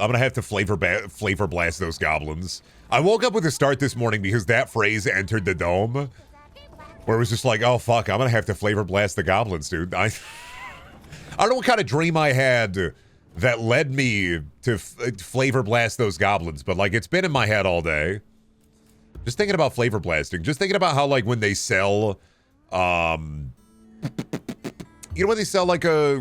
I'm gonna have to flavor blast those goblins. I woke up with a start this morning because that phrase entered the dome, where it was just like, oh fuck, I'm gonna have to flavor blast the goblins, dude. I don't know what kind of dream I had that led me to flavor blast those goblins, but like it's been in my head all day. Just thinking about flavor blasting. Just thinking about how like when they sell, you know when they sell like a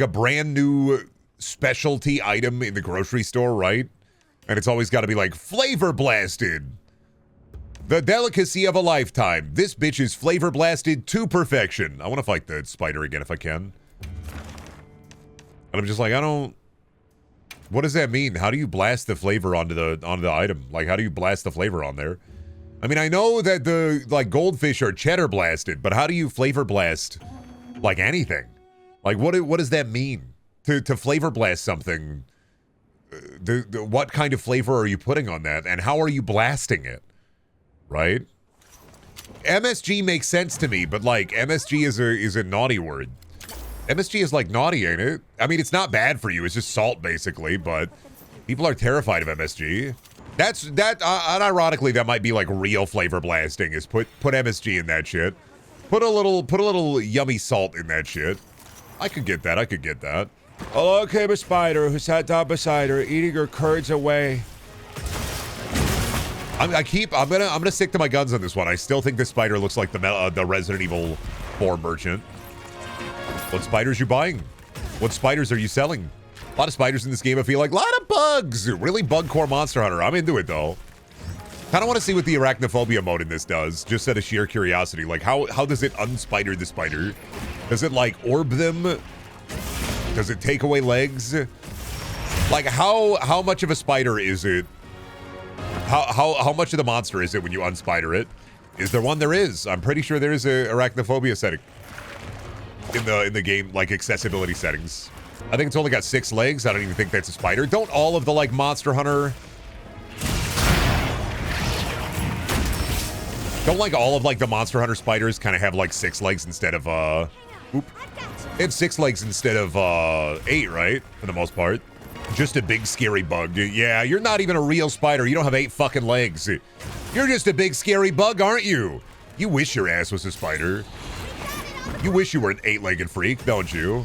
brand new specialty item in the grocery store, right? And it's always got to be like flavor blasted. The delicacy of a lifetime. This bitch is flavor blasted to perfection. I want to fight the spider again if I can. And I'm just like, I don't... What does that mean? How do you blast the flavor onto the item? Like, how do you blast the flavor on there? I mean, I know that the, like, goldfish are cheddar blasted, but how do you flavor blast, like, anything? Like, what does that mean? To flavor blast something, what kind of flavor are you putting on that? And how are you blasting it? Right? MSG makes sense to me, but, like, MSG is a naughty word. MSG is like naughty, ain't it? I mean, it's not bad for you. It's just salt, basically, but people are terrified of MSG. Unironically, that might be like real flavor blasting, is put MSG in that shit. Put a little yummy salt in that shit. I could get that. Oh, okay, a spider who sat down beside her, eating her curds away. I'm gonna stick to my guns on this one. I still think this spider looks like the Resident Evil 4 merchant. What spiders you buying? What spiders are you selling? A lot of spiders in this game, I feel like. A lot of bugs! Really bug core Monster Hunter. I'm into it, though. Kind of want to see what the arachnophobia mode in this does, just out of sheer curiosity. Like, how does it unspider the spider? Does it, like, orb them? Does it take away legs? Like, how much of a spider is it? How much of the monster is it when you unspider it? Is there one? There is. I'm pretty sure there is a arachnophobia setting in the game, like accessibility settings. I think it's only got 6 legs. I don't even think that's a spider. Don't all of the like Monster Hunter, don't like all of like the Monster Hunter spiders kind of have like 6 legs instead of they have 6 legs instead of 8, right? For the most part. Just a big scary bug. Yeah, you're not even a real spider. You don't have 8 fucking legs. You're just a big scary bug, aren't you? You wish your ass was a spider. You wish you were an 8-legged freak, don't you?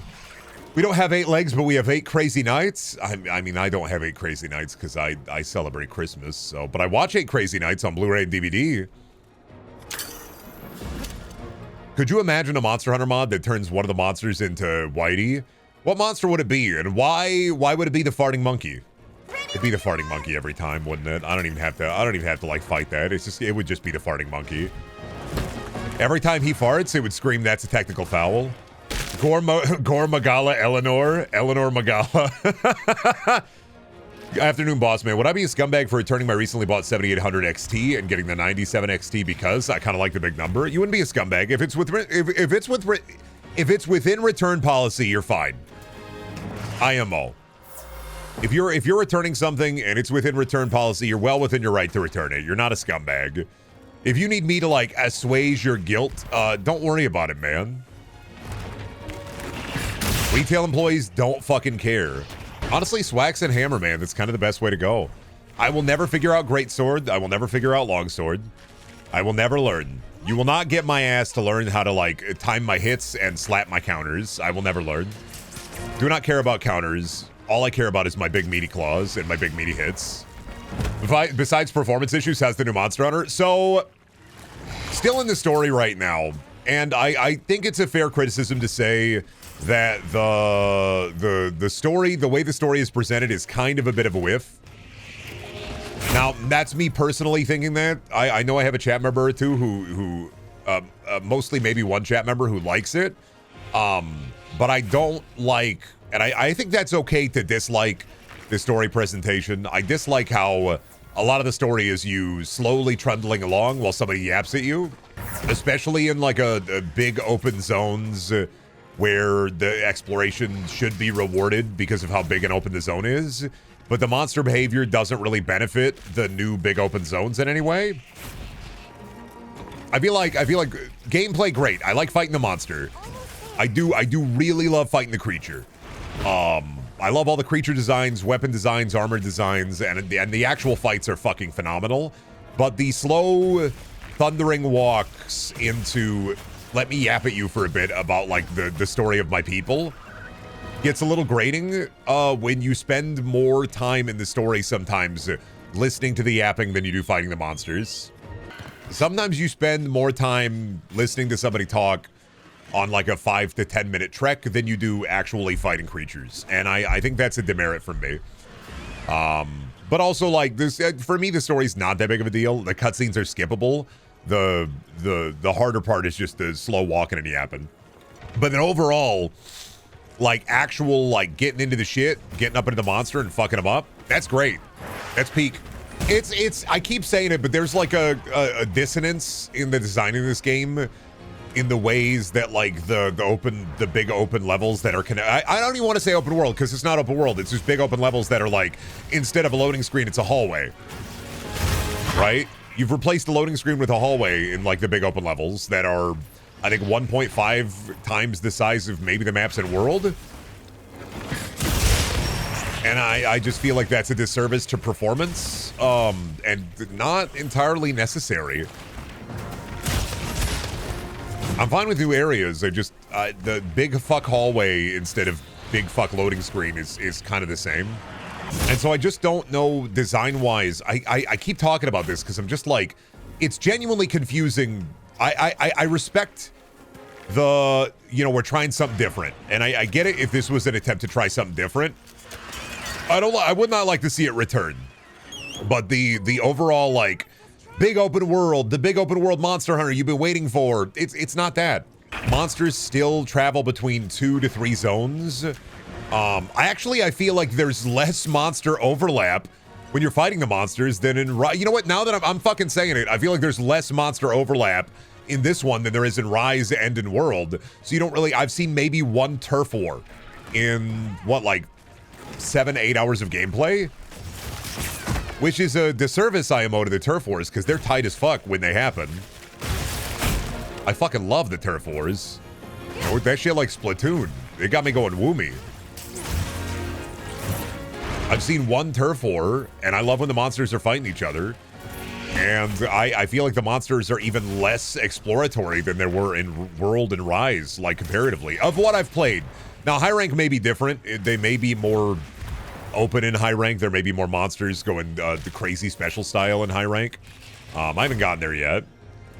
We don't have 8 legs, but we have 8 crazy nights. I mean, I don't have 8 crazy nights because I celebrate Christmas. So, but I watch 8 crazy nights on Blu-ray and DVD. Could you imagine a Monster Hunter mod that turns one of the monsters into Whitey? What monster would it be, and why would it be the farting monkey? It'd be the farting monkey every time, wouldn't it? I don't even have to like fight that. It would just be the farting monkey. Every time he farts, it would scream, "That's a technical foul." Gore Magala Eleanor Magala. Afternoon, boss man. Would I be a scumbag for returning my recently bought 7800 XT and getting the 97 XT because I kind of like the big number? You wouldn't be a scumbag if it's within return policy. You're fine. IMO. If you're returning something and it's within return policy, you're well within your right to return it. You're not a scumbag. If you need me to like assuage your guilt, don't worry about it, man. Retail employees don't fucking care. Honestly, Swax and Hammer, man, that's kind of the best way to go. I will never figure out Great Sword. I will never figure out Long Sword. I will never learn. You will not get my ass to learn how to like time my hits and slap my counters. I will never learn. Do not care about counters. All I care about is my big meaty claws and my big meaty hits. Besides performance issues, has the new Monster Hunter. So, still in the story right now, and I think it's a fair criticism to say that the story, the way the story is presented, is kind of a bit of a whiff. Now, that's me personally thinking that. I know I have a chat member or two who mostly maybe one chat member who likes it, but I don't like, and I think that's okay to dislike the story presentation. I dislike how a lot of the story is you slowly trundling along while somebody yaps at you, especially in like a big open zones where the exploration should be rewarded because of how big and open the zone is, but the monster behavior doesn't really benefit the new big open zones in any way. I feel like gameplay great. I like fighting the monster. I do really love fighting the creature. I love all the creature designs, weapon designs, armor designs, and the actual fights are fucking phenomenal. But the slow, thundering walks into let me yap at you for a bit about like the story of my people gets a little grating when you spend more time in the story sometimes listening to the yapping than you do fighting the monsters. Sometimes you spend more time listening to somebody talk on like a 5 to 10 minute trek than you do actually fighting creatures. And I think that's a demerit from me. But also like this, for me, the story's not that big of a deal. The cutscenes are skippable. The harder part is just the slow walking and yapping. But then overall, like actual like getting into the shit, getting up into the monster and fucking them up, that's great. That's peak. It's I keep saying it, but there's like a dissonance in the design of this game in the ways that like the big open levels that are I don't even want to say open world because it's not open world. It's just big open levels that are like, instead of a loading screen, it's a hallway, right? You've replaced the loading screen with a hallway in like the big open levels that are, I think, 1.5 times the size of maybe the maps in World. And I just feel like that's a disservice to performance, and not entirely necessary. I'm fine with new areas. I just, the big fuck hallway instead of big fuck loading screen is kind of the same. And so I just don't know design-wise. I keep talking about this because I'm just like, it's genuinely confusing. I respect the, you know, we're trying something different. And I get it if this was an attempt to try something different. I would not like to see it return. But the overall, like, big open world, the big open world Monster Hunter you've been waiting for, it's not that. Monsters still travel between 2 to 3 zones. I feel like there's less monster overlap when you're fighting the monsters than in, you know what, now that I'm fucking saying it, I feel like there's less monster overlap in this one than there is in Rise and in World. So you don't really, I've seen maybe one turf war in, what, like 7-8 hours of gameplay? Which is a disservice I owe to the turf wars, because they're tight as fuck when they happen. I fucking love the turf wars. You know, that shit like Splatoon. It got me going woomy. I've seen one turf war, and I love when the monsters are fighting each other. And I feel like the monsters are even less exploratory than there were in World and Rise, like comparatively, of what I've played. Now, high rank may be different. They may be more open in high rank. There may be more monsters going the crazy special style in high rank. I haven't gotten there yet.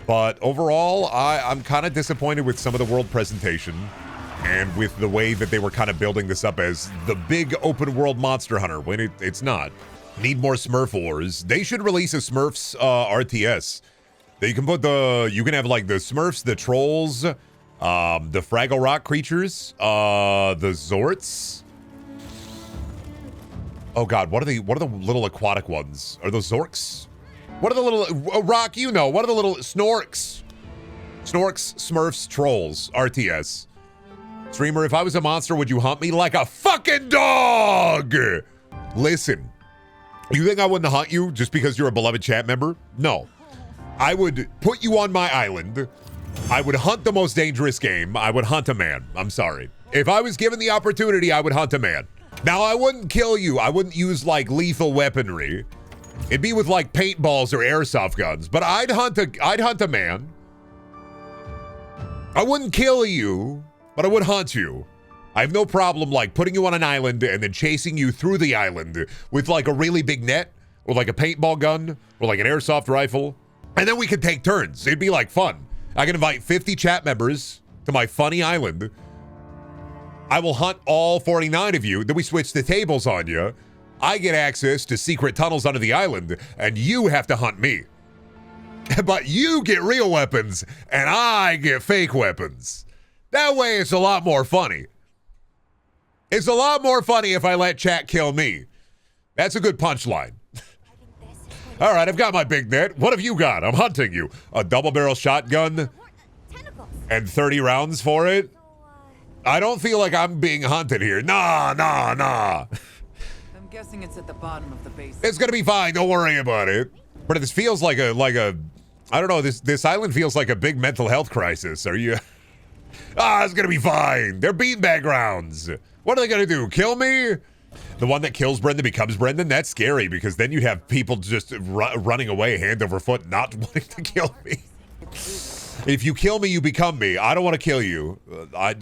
But overall, I'm kind of disappointed with some of the world presentation and with the way that they were kind of building this up as the big open world Monster Hunter when it's not. Need more Smurf wars. They should release a Smurfs RTS. You can put you can have like the Smurfs, the trolls, the Fraggle Rock creatures, the Zorts. Oh god, what are the little aquatic ones? Are those Zorks? What are the little Rock, you know, what are the little Snorks? Snorks, Smurfs, Trolls, RTS. Streamer, if I was a monster, would you hunt me like a fucking dog? Listen, you think I wouldn't hunt you just because you're a beloved chat member? No. I would put you on my island. I would hunt the most dangerous game. I would hunt a man. I'm sorry. If I was given the opportunity, I would hunt a man. Now, I wouldn't kill you. I wouldn't use, like, lethal weaponry. It'd be with, like, paintballs or airsoft guns. But I'd hunt a man. I wouldn't kill you, but I would hunt you. I have no problem, like, putting you on an island and then chasing you through the island with, like, a really big net or, like, a paintball gun or, like, an airsoft rifle. And then we could take turns. It'd be, like, fun. I can invite 50 chat members to my funny island. I will hunt all 49 of you. Then we switch the tables on you. I get access to secret tunnels under the island, and you have to hunt me. But you get real weapons, and I get fake weapons. That way, it's a lot more funny. It's a lot more funny if I let chat kill me. That's a good punchline. All right, I've got my big net. What have you got? I'm hunting you. A double-barrel shotgun and 30 rounds for it? I don't feel like I'm being hunted here. Nah. I'm guessing it's at the bottom of the base. It's gonna be fine. Don't worry about it. But this feels like a I don't know. This island feels like a big mental health crisis. Are you? It's gonna be fine. They're beanbag rounds. What are they gonna do? Kill me? The one that kills Brendan becomes Brendan? That's scary, because then you have people just running away hand over foot, not wanting to kill me. If you kill me, you become me. I don't want to kill you. I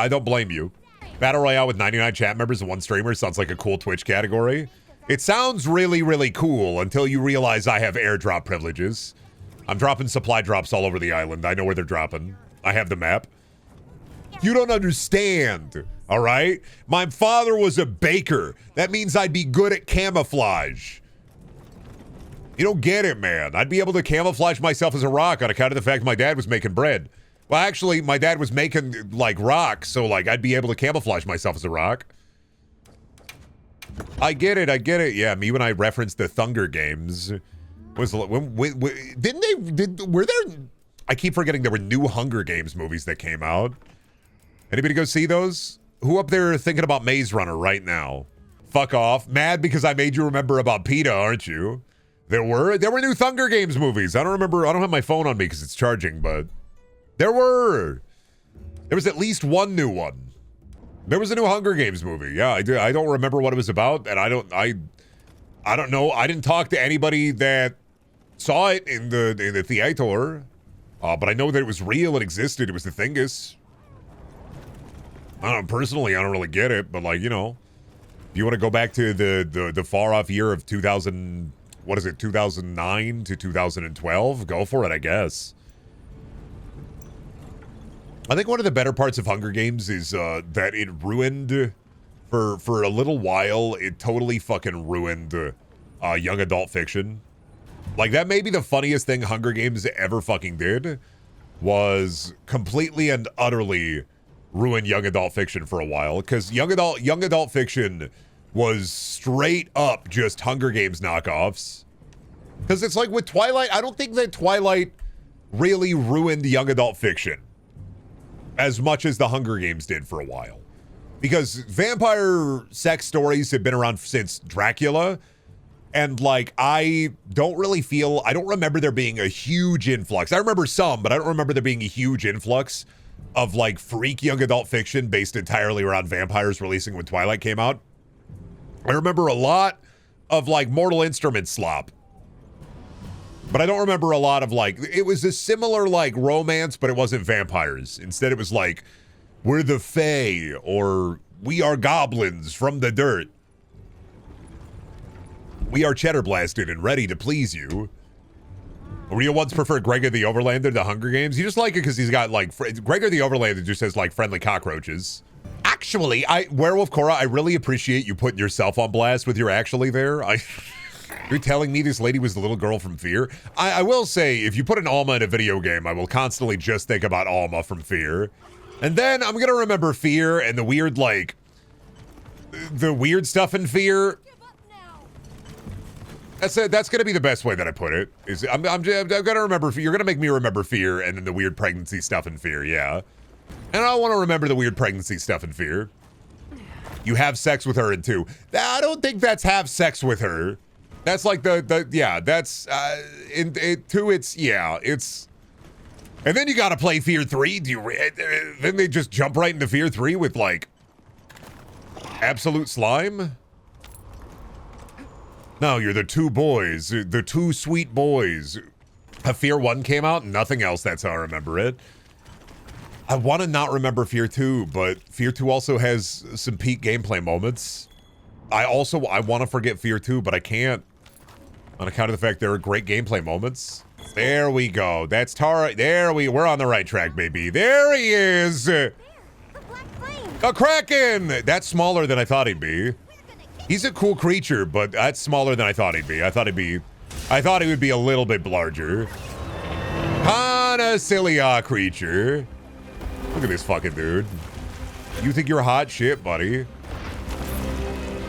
don't blame you. Battle Royale with 99 chat members and 1 streamer sounds like a cool Twitch category. It sounds really, really cool until you realize I have airdrop privileges. I'm dropping supply drops all over the island. I know where they're dropping. I have the map. You don't understand, all right? My father was a baker. That means I'd be good at camouflage. You don't get it, man. I'd be able to camouflage myself as a rock on account of the fact my dad was making bread. Well, actually, my dad was making, like, rocks, so, like, I'd be able to camouflage myself as a rock. I get it, I get it. Yeah, me when I referenced the Thunder Games. Were there... I keep forgetting there were new Hunger Games movies that came out. Anybody go see those? Who up there thinking about Maze Runner right now? Fuck off. Mad because I made you remember about PETA, aren't you? There were new Hunger Games movies. I don't remember. I don't have my phone on me because it's charging, but there was at least one new one. There was a new Hunger Games movie. Yeah, I do. I don't remember what it was about, and I don't know. I didn't talk to anybody that saw it in the theater, but I know that it was real. It existed. It was the thingus. I don't know, personally, I don't really get it, but, like, you know, if you want to go back to the far off year of 2000, what is it, 2009 to 2012, go for it, I guess. I think one of the better parts of Hunger Games is that it ruined, for a little while, it totally fucking ruined young adult fiction. Like, that may be the funniest thing Hunger Games ever fucking did, was completely and utterly ruin young adult fiction for a while, because young adult fiction was straight up just Hunger Games knockoffs. Because it's like with Twilight, I don't think that Twilight really ruined young adult fiction as much as the Hunger Games did for a while. Because vampire sex stories have been around since Dracula, and, like, I don't remember there being a huge influx. I remember some, but I don't remember there being a huge influx of, like, freak young adult fiction based entirely around vampires releasing when Twilight came out. I remember a lot of, like, Mortal Instruments slop. But I don't remember a lot of, like, it was a similar, like, romance, but it wasn't vampires. Instead, it was like, we're the Fae, or we are goblins from the dirt. We are cheddar blasted and ready to please you. Real ones prefer Gregor the Overlander to Hunger Games. You just like it because he's got, like, Gregor the Overlander just has, like, friendly cockroaches. Actually, Werewolf Cora, I really appreciate you putting yourself on blast with your actually there. You're telling me this lady was the little girl from Fear? I will say, if you put an Alma in a video game, I will constantly just think about Alma from Fear. And then I'm gonna remember Fear and the weird, like, the weird stuff in Fear. That's gonna be the best way that I put it. I'm gonna remember. You're gonna make me remember Fear and then the weird pregnancy stuff in Fear, yeah. And I want to remember the weird pregnancy stuff in Fear. You have sex with her in 2. I don't think that's have sex with her. That's like that's in 2. It's. And then you gotta play Fear 3. Then they just jump right into Fear 3 with, like, absolute slime. No, you're the 2 boys, the 2 sweet boys. Fear 1 came out, nothing else, that's how I remember it. I want to not remember Fear 2, but Fear 2 also has some peak gameplay moments. I want to forget Fear 2, but I can't. On account of the fact there are great gameplay moments. There we go. That's Tara. We're on the right track, baby. There he is. A Kraken. That's smaller than I thought he'd be. He's a cool creature, but that's smaller than I thought he'd be. I thought he would be a little bit larger. Panacillia creature. Look at this fucking dude. You think you're hot shit, buddy.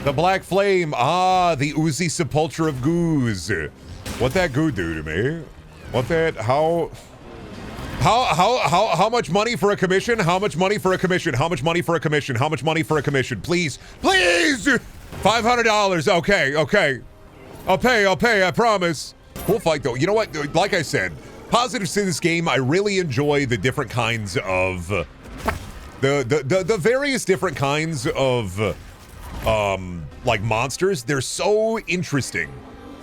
The Black Flame. The oozy sepulture of goos. What that goo do to me? What that, how much money for a commission? How much money for a commission? How much money for a commission? How much money for a commission? Please, please! $500. Okay. I'll pay, I promise. Cool fight, though. You know what? Like I said, positives to this game, I really enjoy the different kinds of... The various different kinds of like monsters. They're so interesting.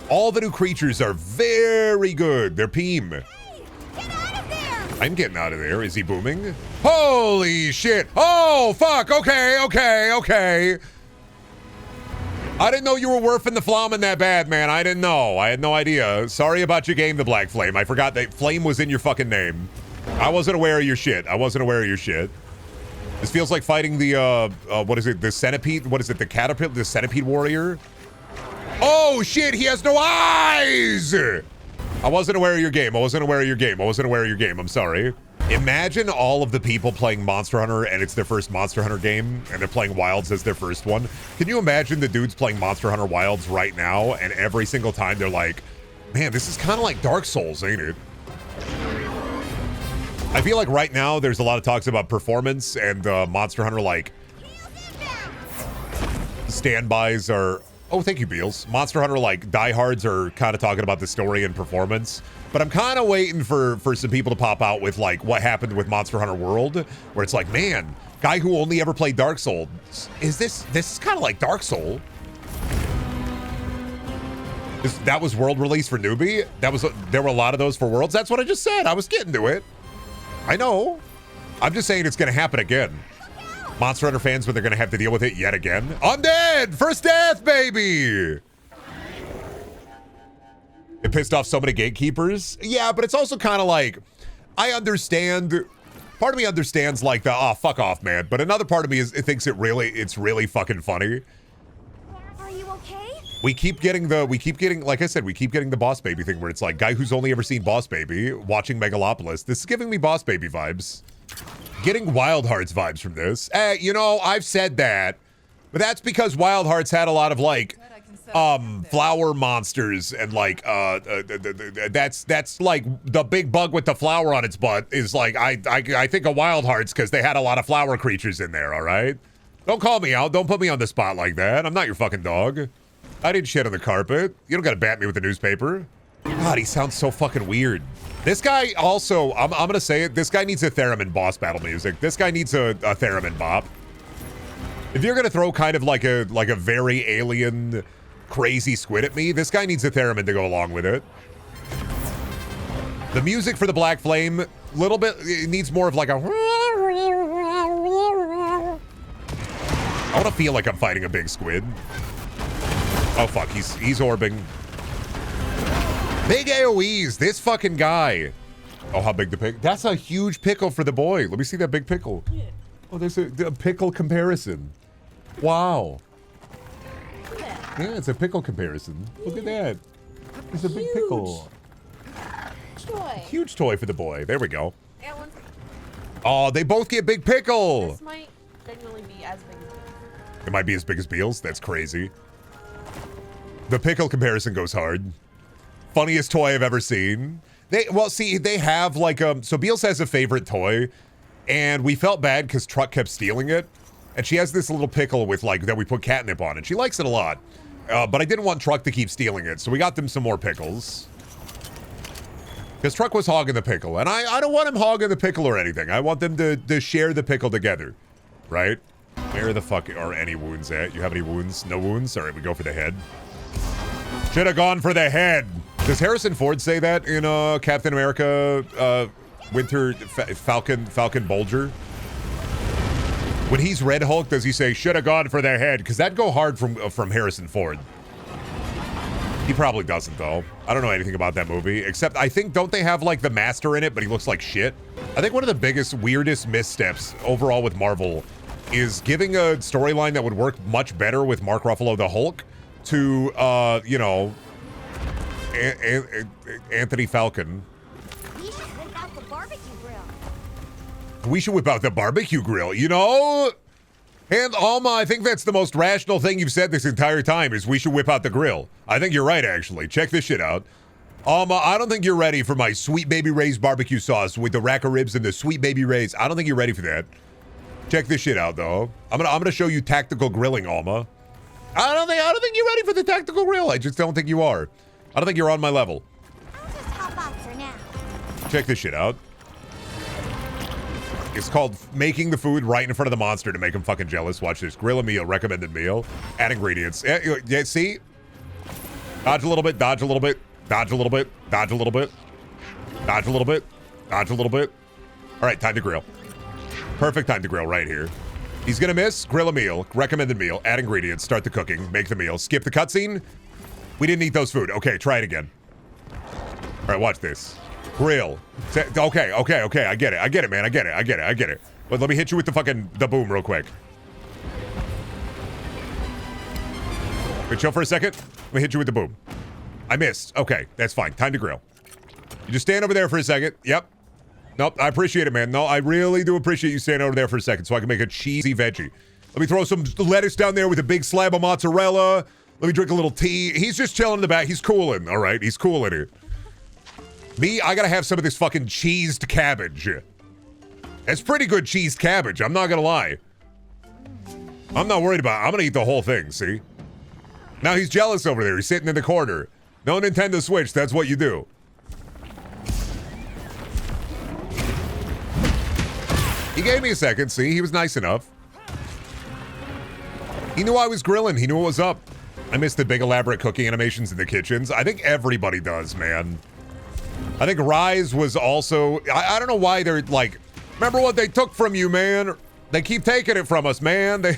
All the new creatures are very good. They're Peem. Hey, get out of there! I'm getting out of there. Is he booming? Holy shit. Oh, fuck. Okay. I didn't know you were worfing the flamen that bad, man. I didn't know. I had no idea. Sorry about your game, the Black Flame. I forgot that Flame was in your fucking name. I wasn't aware of your shit. This feels like fighting the, what is it? The centipede? What is it? The caterpillar? The centipede warrior? Oh, shit. He has no eyes. I wasn't aware of your game. I'm sorry. Imagine all of the people playing Monster Hunter and it's their first Monster Hunter game and they're playing Wilds as their first one. Can you imagine the dudes playing Monster Hunter Wilds right now and every single time they're like, man, this is kind of like Dark Souls, ain't it? I feel like right now there's a lot of talks about performance and Monster Hunter like standbys are... Oh, thank you, Beals. Monster Hunter, like, diehards are kind of talking about the story and performance. But I'm kind of waiting for some people to pop out with, like, what happened with Monster Hunter World, where it's like, man, guy who only ever played Dark Souls. This is kind of like Dark Soul. That was world release for newbie? There were a lot of those for Worlds? That's what I just said. I was getting to it. I know. I'm just saying it's going to happen again. Monster Hunter fans, but they're going to have to deal with it yet again. Undead! First death, baby! It pissed off so many gatekeepers. Yeah, but it's also kind of like, I understand. Part of me understands like the, oh, fuck off, man. But another part of me thinks it's really fucking funny. Are you okay? We keep getting, like I said, we keep getting the Boss Baby thing where it's like, guy who's only ever seen Boss Baby watching Megalopolis. This is giving me Boss Baby vibes. Getting Wild Hearts vibes from this. You know, I've said that, but that's because Wild Hearts had a lot of like, flower monsters and like, that's like the big bug with the flower on its butt is like, I think of Wild Hearts because they had a lot of flower creatures in there, all right? Don't call me out. Don't put me on the spot like that. I'm not your fucking dog. I didn't shit on the carpet. You don't gotta bat me with the newspaper. God, he sounds so fucking weird. This guy also, I'm gonna say it, this guy needs a theremin boss battle music. This guy needs a theremin bop. If you're gonna throw kind of like a very alien, crazy squid at me, this guy needs a theremin to go along with it. The music for the Black Flame, little bit, it needs more of like a... I wanna feel like I'm fighting a big squid. Oh fuck, he's orbing. Big AoEs, this fucking guy. Oh, how big the pickle. That's a huge pickle for the boy. Let me see that big pickle. Oh, there's a pickle comparison. Wow. Yeah, it's a pickle comparison. Look at that. It's a big pickle. Toy. Huge toy for the boy. There we go. Oh, they both get big pickle. This might genuinely be as big as Beals. It might be as big as Beals. That's crazy. The pickle comparison goes hard. Funniest toy I've ever seen. They have like so Beals has a favorite toy and we felt bad because Truck kept stealing it and she has this little pickle with like that we put catnip on and she likes it a lot, but I didn't want Truck to keep stealing it, so we got them some more pickles because Truck was hogging the pickle and I don't want him hogging the pickle or anything. I want them to share the pickle together, right? Where the fuck are any wounds at? You have any wounds? No wounds? All right, we go for the head. Should have gone for the head. Does Harrison Ford say that in Captain America Winter Falcon Bulger? When he's Red Hulk, does he say, should have gone for the head? Because that'd go hard from Harrison Ford. He probably doesn't, though. I don't know anything about that movie, except I think, don't they have, like, the Master in it, but he looks like shit? I think one of the biggest, weirdest missteps overall with Marvel is giving a storyline that would work much better with Mark Ruffalo, the Hulk, to, you know, Anthony Falcon. We should whip out the barbecue grill. We should whip out the barbecue grill, you know? And Alma, I think that's the most rational thing you've said this entire time is we should whip out the grill. I think you're right, actually. Check this shit out. Alma, I don't think you're ready for my Sweet Baby Ray's barbecue sauce with the rack of ribs and the Sweet Baby Ray's. I don't think you're ready for that. Check this shit out, though. I'm gonna show you tactical grilling, Alma. I don't think you're ready for the tactical grill. I just don't think you are. I don't think you're on my level. I'll just hop out for now. Check this shit out. It's called making the food right in front of the monster to make him fucking jealous. Watch this. Grill a meal, recommended meal, add ingredients. Yeah, see? Dodge a little bit, dodge a little bit, dodge a little bit, dodge a little bit, dodge a little bit, dodge a little bit. All right, time to grill. Perfect time to grill right here. He's gonna miss. Grill a meal, recommended meal, add ingredients, start the cooking, make the meal, skip the cutscene. We didn't eat those food. Okay, try it again. All right, watch this. Grill. Okay. I get it, man. I get it. But let me hit you with the boom real quick. Wait, chill for a second. Let me hit you with the boom. I missed. Okay, that's fine. Time to grill. You just stand over there for a second. Yep. Nope, I appreciate it, man. No, I really do appreciate you standing over there for a second so I can make a cheesy veggie. Let me throw some lettuce down there with a big slab of mozzarella. Let me drink a little tea. He's just chilling in the back. He's cooling, all right? He's cooling it. Me, I gotta have some of this fucking cheesed cabbage. It's pretty good cheesed cabbage, I'm not gonna lie. I'm not worried about it. I'm gonna eat the whole thing, see? Now he's jealous over there. He's sitting in the corner. No Nintendo Switch, that's what you do. He gave me a second, see? He was nice enough. He knew I was grilling. He knew what was up. I miss the big elaborate cooking animations in the kitchens. I think everybody does, man. I think Rise was also... I don't know why they're like... Remember what they took from you, man? They keep taking it from us, man.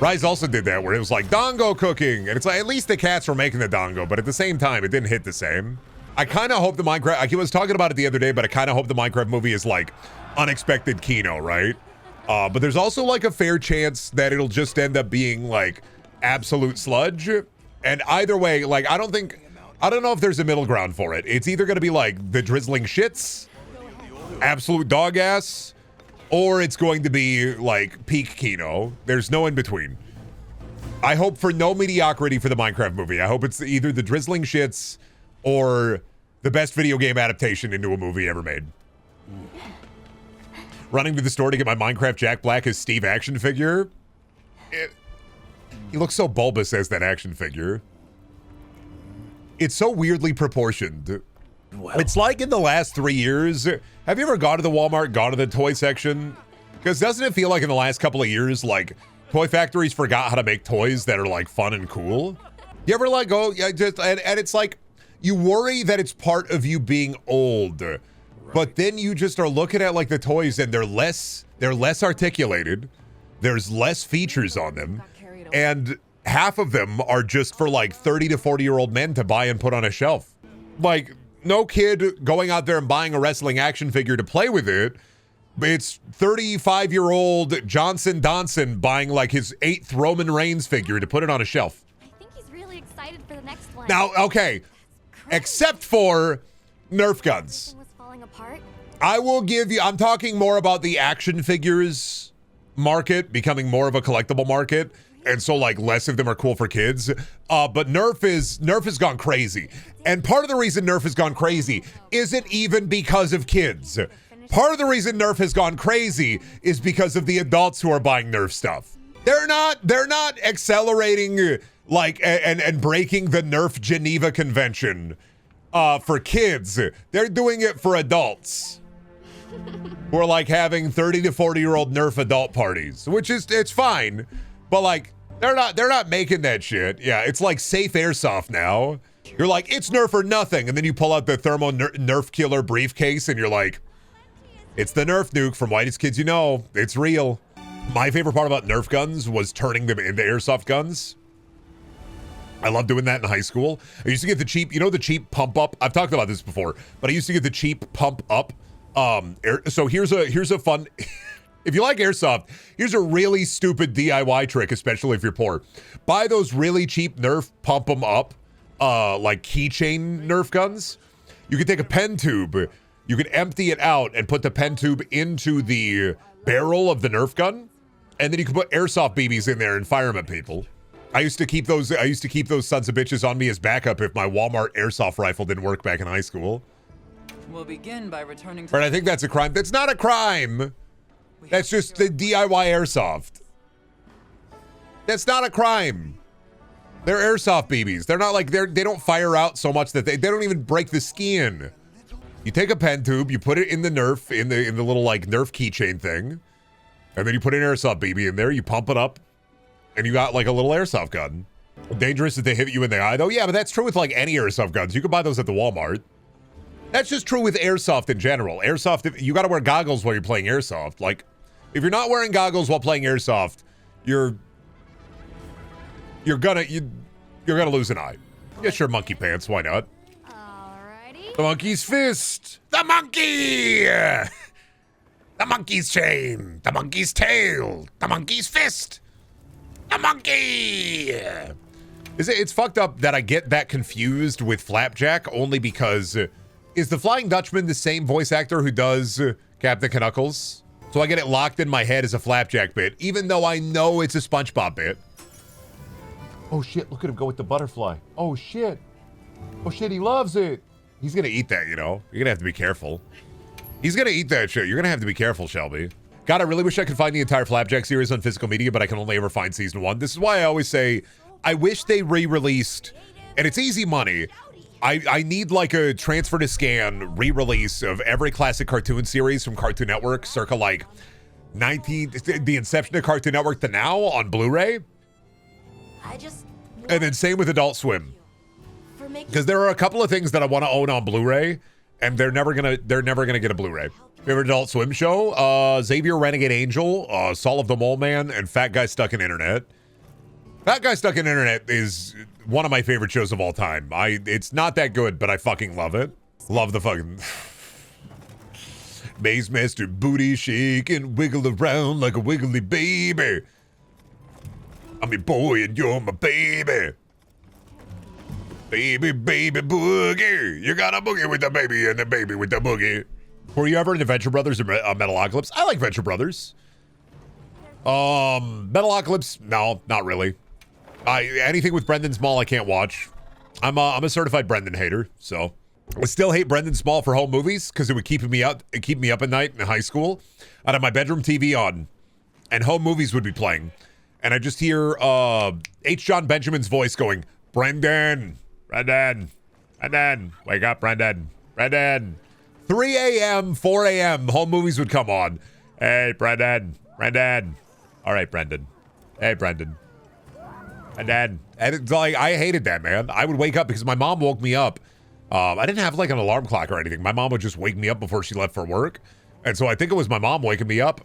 Rise also did that, where it was like dongo cooking. And it's like, at least the cats were making the dongo, but at the same time, it didn't hit the same. I kind of hope the Minecraft... I was talking about it the other day, but I kind of hope the Minecraft movie is like unexpected Kino, right? But there's also like a fair chance that it'll just end up being like absolute sludge. And either way, like, I don't know if there's a middle ground for it. It's either going to be like the drizzling shits, absolute dog ass, or it's going to be like peak Kino. There's no in between. I hope for no mediocrity for the Minecraft movie. I hope it's either the drizzling shits or the best video game adaptation into a movie ever made. Running to the store to get my Minecraft Jack Black as Steve action figure. He looks so bulbous as that action figure. It's so weirdly proportioned. Well, it's like in the last 3 years, have you ever gone to the Walmart, gone to the toy section? Because doesn't it feel like in the last couple of years, like toy factories forgot how to make toys that are like fun and cool? You ever like go, yeah, just, and it's like, you worry that it's part of you being old, but then you just are looking at like the toys and they're less articulated. There's less features on them. And half of them are just for like 30 to 40-year-old men to buy and put on a shelf. Like, no kid going out there and buying a wrestling action figure to play with it. It's 35-year-old Johnson Donson buying like his 8th Roman Reigns figure to put it on a shelf. I think he's really excited for the next one. Now, okay, except for Nerf guns. Was falling apart. I will give you, I'm talking more about the action figures market becoming more of a collectible market. And so like less of them are cool for kids. But Nerf has gone crazy. And part of the reason Nerf has gone crazy isn't even because of kids. Part of the reason Nerf has gone crazy is because of the adults who are buying Nerf stuff. They're not accelerating like and breaking the Nerf Geneva Convention for kids. They're doing it for adults. Who are like having 30 to 40-year-old Nerf adult parties, which is, it's fine. But like, they're not making that shit. Yeah, it's like safe airsoft now. You're like, it's Nerf or nothing. And then you pull out the thermo Nerf killer briefcase and you're like, it's the Nerf nuke from Whitest Kids You Know. It's real. My favorite part about Nerf guns was turning them into airsoft guns. I loved doing that in high school. I used to get the cheap, you know, the cheap pump up. I've talked about this before, but I used to get the cheap pump up. So here's a fun, if you like airsoft, here's a really stupid DIY trick, especially if you're poor. Buy those really cheap Nerf pump them up, like keychain Nerf guns. You can take a pen tube, you can empty it out and put the pen tube into the barrel of the Nerf gun, and then you can put airsoft BBs in there and fire them at people. I used to keep those sons of bitches on me as backup if my Walmart airsoft rifle didn't work back in high school. We'll begin by returning to... But I think that's a crime. That's not a crime. That's just the DIY airsoft. That's not a crime. They're airsoft BBs. They're not like, they don't fire out so much that they don't even break the skin. You take a pen tube, you put it in the Nerf, in the little like Nerf keychain thing, and then you put an airsoft BB in there, you pump it up, and you got like a little airsoft gun. Dangerous if they hit you in the eye though. Yeah, but that's true with like any airsoft guns. You can buy those at the Walmart. That's just true with airsoft in general. Airsoft, you gotta wear goggles while you're playing airsoft. Like, if you're not wearing goggles while playing airsoft, you're gonna lose an eye. Yeah, sure, monkey pants, why not? Alrighty. The monkey's fist. The monkey! The monkey's chain. The monkey's tail. The monkey's fist. The monkey! It's fucked up that I get that confused with Flapjack only because is the Flying Dutchman the same voice actor who does Captain Knuckles? So I get it locked in my head as a Flapjack bit, even though I know it's a SpongeBob bit. Oh shit, look at him go with the butterfly. Oh shit. Oh shit, he loves it. He's gonna eat that, you know? You're gonna have to be careful. He's gonna eat that shit. You're gonna have to be careful, Shelby. God, I really wish I could find the entire Flapjack series on physical media, but I can only ever find season 1. This is why I always say, I wish they re-released, and it's easy money. I need like a transfer to scan re-release of every classic cartoon series from Cartoon Network, circa like the inception of Cartoon Network to now on Blu-ray. And then same with Adult Swim. Because there are a couple of things that I want to own on Blu-ray, and they're never gonna get a Blu-ray. Favorite Adult Swim show? Xavier Renegade Angel, Saul of the Mole Man, and Fat Guy Stuck in Internet. Fat Guy Stuck in Internet is one of my favorite shows of all time. It's not that good, but I fucking love it. Love the fucking Maze Master booty shake and wiggle around like a wiggly baby. I'm your boy and you're my baby. Baby, baby boogie. You got a boogie with the baby and the baby with the boogie. Were you ever into Venture Brothers or Metalocalypse? I like Venture Brothers. Metalocalypse, no, not really. Anything with Brendan Small, I can't watch. I'm a certified Brendan hater, so I still hate Brendan Small for home movies because it would keep me up at night in high school. I'd have my bedroom TV on, and home movies would be playing, and I just hear H. John Benjamin's voice going, Brendan, wake up, Brendan. 3 a.m., 4 a.m., home movies would come on. Hey, Brendan. All right, Brendan. Hey, Brendan. And it's like, I hated that, man. I would wake up because my mom woke me up. I didn't have like an alarm clock or anything. My mom would just wake me up before she left for work. And so I think it was my mom waking me up.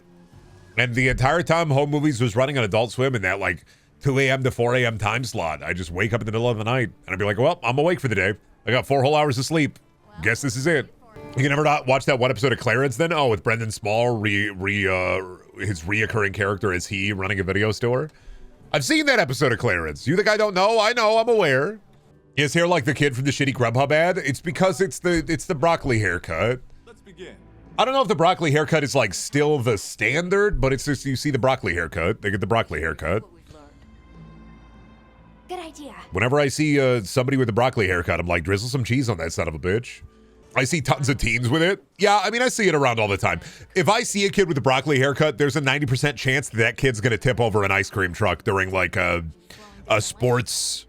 And the entire time home movies was running on Adult Swim in that like 2 a.m. to 4 a.m. time slot. I just wake up in the middle of the night and I'd be like, well, I'm awake for the day. I got 4 whole hours of sleep. Guess this is it. You never not watch that one episode of Clarence then? Oh, with Brendan Small, his reoccurring character as he running a video store. I've seen that episode of Clarence. You think I don't know? I know, I'm aware. His hair like the kid from the shitty Grubhub ad? It's because it's the broccoli haircut. Let's begin. I don't know if the broccoli haircut is like still the standard, but it's just you see the broccoli haircut. They get the broccoli haircut. Good idea. Whenever I see somebody with a broccoli haircut, I'm like, drizzle some cheese on that son of a bitch. I see tons of teens with it. Yeah, I mean, I see it around all the time. If I see a kid with a broccoli haircut, there's a 90% chance that kid's gonna tip over an ice cream truck during like a sports,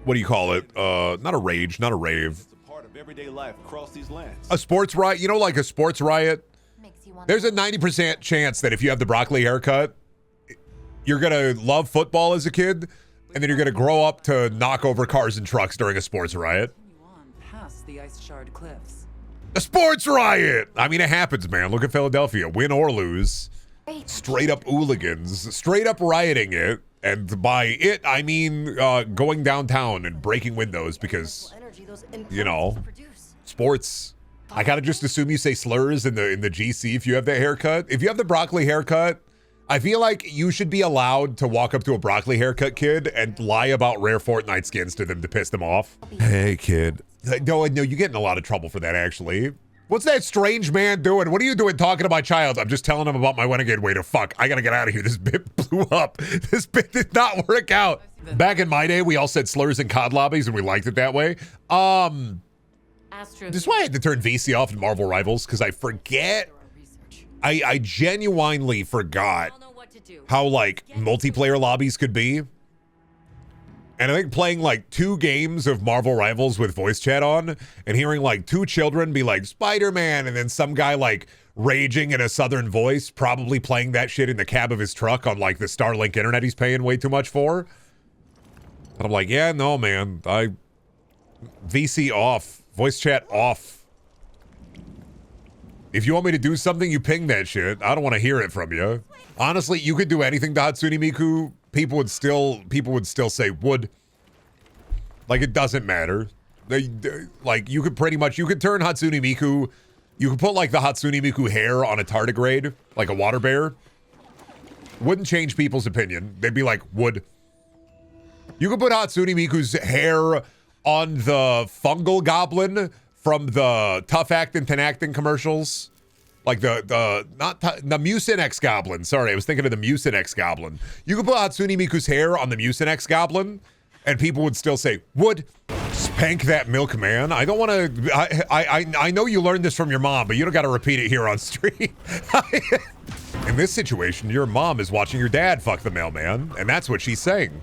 what do you call it? Not a rave. It's a part of everyday life across these lands. A sports riot, you know, like a sports riot? Makes you want There's a 90% chance that if you have the broccoli haircut, you're gonna love football as a kid, and then you're gonna grow up to knock over cars and trucks during a sports riot. Past the ice shard cliffs. A sports riot! I mean, it happens, man. Look at Philadelphia. Win or lose. Straight up hooligans. Straight up rioting it. And by it, I mean going downtown and breaking windows because, you know, sports. I gotta just assume you say slurs in the GC if you have that haircut. If you have the broccoli haircut, I feel like you should be allowed to walk up to a broccoli haircut kid and lie about rare Fortnite skins to them to piss them off. Hey, kid. No, you get in a lot of trouble for that, actually. What's that strange man doing? What are you doing talking to my child? I'm just telling him about my renegade way to fuck. I gotta get out of here. This bit blew up. This bit did not work out. Back in my day, we all said slurs in COD lobbies and we liked it that way. This is why I had to turn VC off in Marvel Rivals, because I forget. I genuinely forgot how like multiplayer lobbies could be. And I think playing like 2 games of Marvel Rivals with voice chat on and hearing like 2 children be like Spider-Man and then some guy like raging in a southern voice, probably playing that shit in the cab of his truck on like the Starlink internet he's paying way too much for. And I'm like, yeah, no, man. VC off. Voice chat off. If you want me to do something, you ping that shit. I don't want to hear it from you. Honestly, you could do anything to Hatsune Miku. People would still say would. Like, it doesn't matter. Like, you could turn Hatsune Miku. You could put like the Hatsune Miku hair on a tardigrade, like a water bear. Wouldn't change people's opinion. They'd be like, would. You could put Hatsune Miku's hair on the fungal goblin from the Tough Actin' Tenactin commercials. Like the Mucinex goblin. Sorry, I was thinking of the Mucinex goblin. You could put Hatsune Miku's hair on the Mucinex goblin, and people would still say, would. Spank that milkman. I don't want to. I know you learned this from your mom, but you don't got to repeat it here on stream. In this situation, your mom is watching your dad fuck the mailman, and that's what she's saying.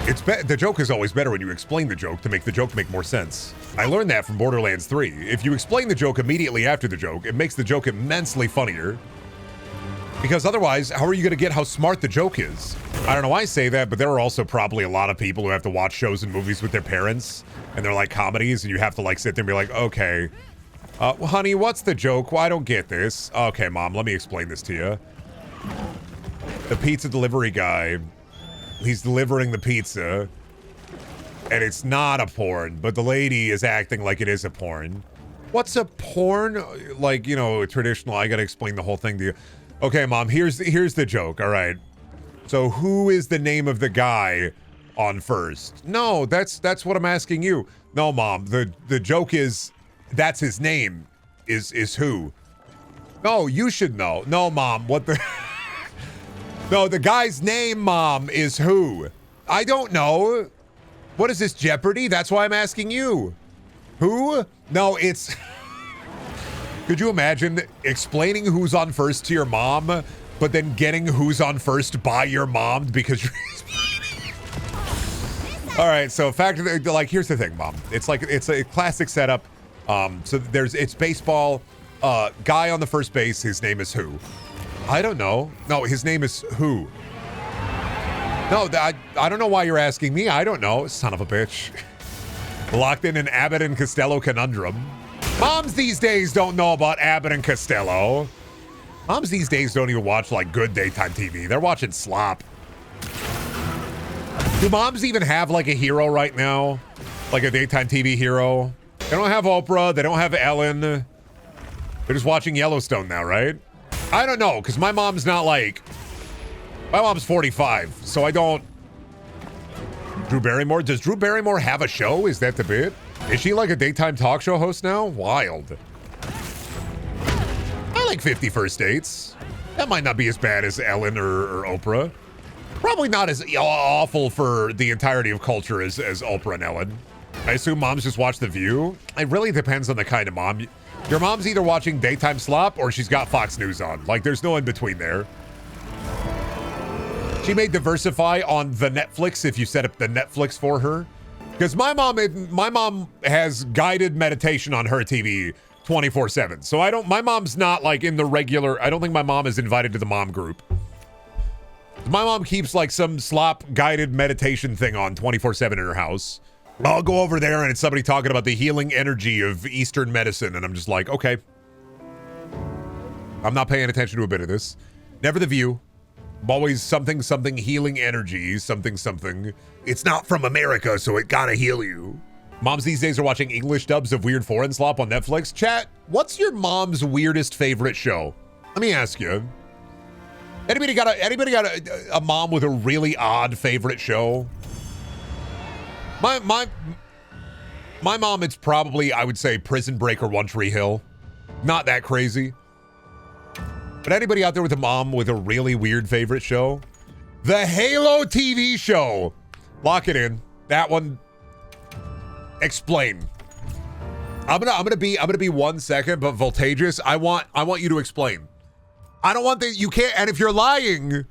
The joke is always better when you explain the joke to make the joke make more sense. I learned that from Borderlands 3. If you explain the joke immediately after the joke, it makes the joke immensely funnier. Because otherwise, how are you going to get how smart the joke is? I don't know why I say that, but there are also probably a lot of people who have to watch shows and movies with their parents, and they're like comedies, and you have to like sit there and be like, okay, well, honey, what's the joke? Well, I don't get this. Okay, mom, let me explain this to you. The pizza delivery guy, he's delivering the pizza, and it's not a porn, but the lady is acting like it is a porn. What's a porn? Like, you know, traditional, I gotta explain the whole thing to you. Okay, mom, here's the joke, all right? So who is the name of the guy on first? No, that's what I'm asking you. No, mom, the joke is, that's his name, is who? No, you should know. No, mom, what the... No, the guy's name, mom, is who? I don't know. What is this, Jeopardy? That's why I'm asking you. Who? No, it's... Could you imagine explaining who's on first to your mom, but then getting who's on first by your mom because you're... All right, so like, here's the thing, mom. It's like, it's a classic setup. So it's baseball, guy on the first base, his name is who? I don't know. No, his name is who? No, I don't know why you're asking me. I don't know, son of a bitch. Locked in an Abbott and Costello conundrum. Moms these days don't know about Abbott and Costello. Moms these days don't even watch like good daytime TV. They're watching slop. Do moms even have like a hero right now? Like a daytime TV hero? They don't have Oprah. They don't have Ellen. They're just watching Yellowstone now, right? I don't know, because my mom's not like... My mom's 45, so I don't... Drew Barrymore? Does Drew Barrymore have a show? Is that the bit? Is she like a daytime talk show host now? Wild. I like 50 First Dates. That might not be as bad as Ellen or Oprah. Probably not as awful for the entirety of culture as Oprah and Ellen. I assume moms just watch The View. It really depends on the kind of mom. Your mom's either watching daytime slop or she's got Fox News on. Like, there's no in between there. She may diversify on the Netflix if you set up the Netflix for her. Because my mom has guided meditation on her TV 24/7. So my mom's not like in the regular, I don't think my mom is invited to the mom group. My mom keeps like some slop guided meditation thing on 24/7 in her house. I'll go over there and it's somebody talking about the healing energy of Eastern medicine. And I'm just like, okay. I'm not paying attention to a bit of this. Never The View. I'm always something healing energy, something. It's not from America, so it gotta heal you. Moms these days are watching English dubs of weird foreign slop on Netflix. Chat, what's your mom's weirdest favorite show? Let me ask you. Anybody got a mom with a really odd favorite show? My mom, it's probably, I would say, Prison Break or One Tree Hill. Not that crazy. But anybody out there with a mom with a really weird favorite show? The Halo TV show. Lock it in. That one. Explain. I'm gonna be 1 second, but Voltageous, I want you to explain. I don't want that, you can't, and if you're lying,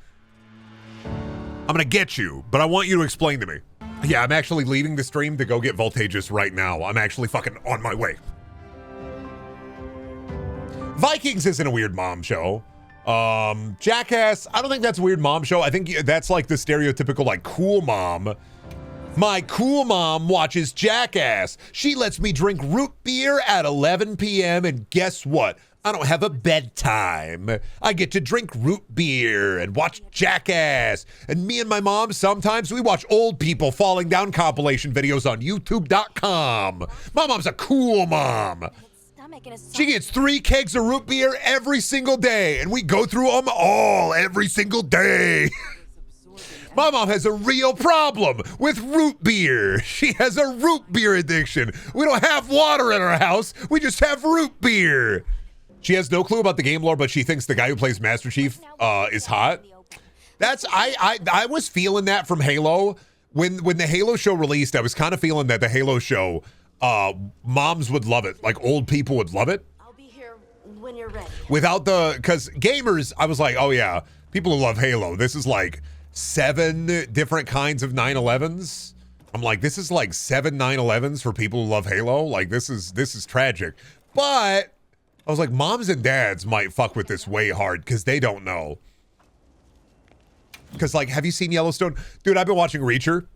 I'm gonna get you, but I want you to explain to me. Yeah, I'm actually leaving the stream to go get Voltages right now. I'm actually fucking on my way. Vikings isn't a weird mom show. Jackass, I don't think that's a weird mom show. I think that's like the stereotypical like cool mom. My cool mom watches Jackass. She lets me drink root beer at 11 p.m. and guess what? I don't have a bedtime. I get to drink root beer and watch Jackass. And me and my mom, sometimes we watch old people falling down compilation videos on youtube.com. My mom's a cool mom. She gets 3 kegs of root beer every single day, and we go through them all every single day. My mom has a real problem with root beer. She has a root beer addiction. We don't have water in our house. We just have root beer. She has no clue about the game lore, but she thinks the guy who plays Master Chief is hot. That's I was feeling that from Halo. When the Halo show released, I was kind of feeling that the Halo show, moms would love it. Like old people would love it. I'll be here when you're ready. Without because gamers, I was like, oh yeah, people who love Halo. This is like 7 different kinds of 911s. I'm like, this is like 7 911s for people who love Halo. Like this is tragic. But I was like, moms and dads might fuck with this way hard because they don't know. Because like, have you seen Yellowstone? Dude, I've been watching Reacher.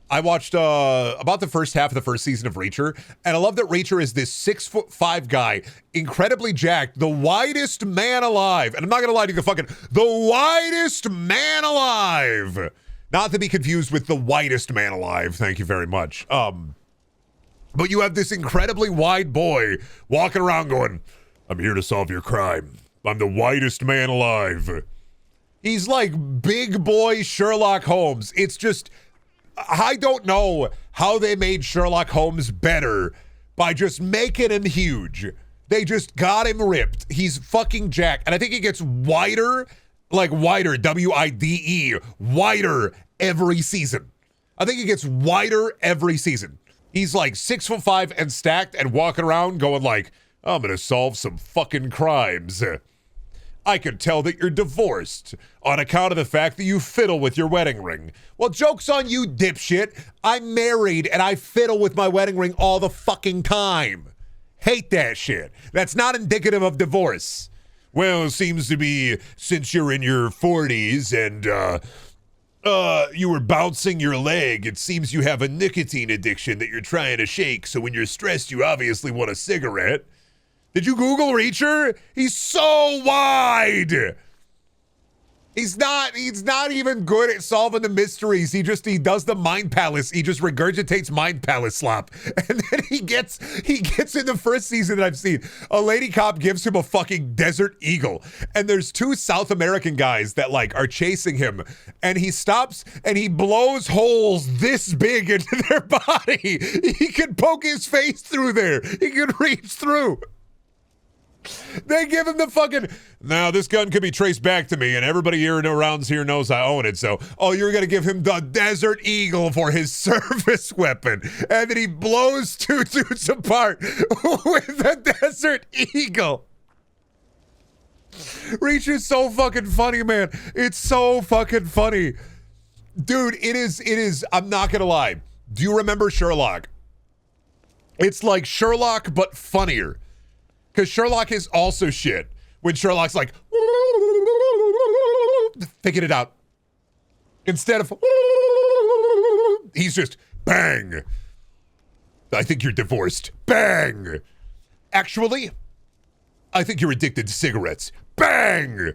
I watched about the first half of the first season of Reacher, and I love that Reacher is this 6'5" guy, incredibly jacked, the widest man alive. And I'm not gonna lie to you, the widest man alive. Not to be confused with the whitest man alive. Thank you very much. But you have this incredibly wide boy walking around going, I'm here to solve your crime. I'm the whitest man alive. He's like big boy Sherlock Holmes. It's just, I don't know how they made Sherlock Holmes better by just making him huge. They just got him ripped. He's fucking jacked. And I think he gets wider, like wider, W-I-D-E, wider every season. I think he gets wider every season. He's like 6'5" and stacked and walking around going like, I'm gonna solve some fucking crimes. I could tell that you're divorced on account of the fact that you fiddle with your wedding ring. Well, joke's on you, dipshit. I'm married and I fiddle with my wedding ring all the fucking time. Hate that shit. That's not indicative of divorce. Well, it seems to be since you're in your 40s and, you were bouncing your leg. It seems you have a nicotine addiction that you're trying to shake. So when you're stressed, you obviously want a cigarette. Did you Google Reacher? He's so wide. He's not even good at solving the mysteries. He does the mind palace. He just regurgitates mind palace slop. And then he gets in the first season that I've seen, a lady cop gives him a fucking desert eagle. And there's 2 South American guys that like are chasing him. And he stops and he blows holes this big into their body. He could poke his face through there. He could reach through. They give him the fucking, now this gun could be traced back to me and everybody here around here knows I own it. So, oh, you're going to give him the Desert Eagle for his service weapon. And then he blows 2 dudes apart with the Desert Eagle. Reach is so fucking funny, man. It's so fucking funny. Dude, it is, I'm not going to lie. Do you remember Sherlock? It's like Sherlock, but funnier. Because Sherlock is also shit. When Sherlock's like, figure it out. Instead of, he's just, bang. I think you're divorced. Bang. Actually, I think you're addicted to cigarettes. Bang.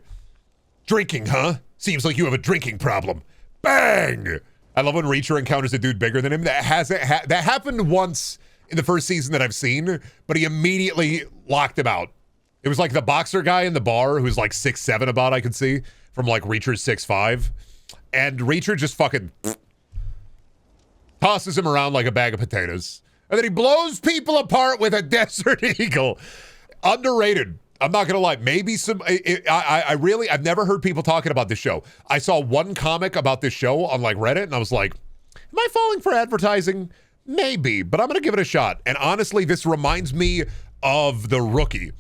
Drinking, huh? Seems like you have a drinking problem. Bang. I love when Reacher encounters a dude bigger than him. That happened once in the first season that I've seen, but he immediately locked him out. It was like the boxer guy in the bar who's like 6'7" about, I could see, from like Reacher's 6'5". And Reacher just fucking tosses him around like a bag of potatoes. And then he blows people apart with a Desert Eagle. Underrated. I'm not gonna lie. Maybe some, I've never heard people talking about this show. I saw one comic about this show on like Reddit and I was like, am I falling for advertising? Maybe, but I'm going to give it a shot. And honestly, this reminds me of The Rookie,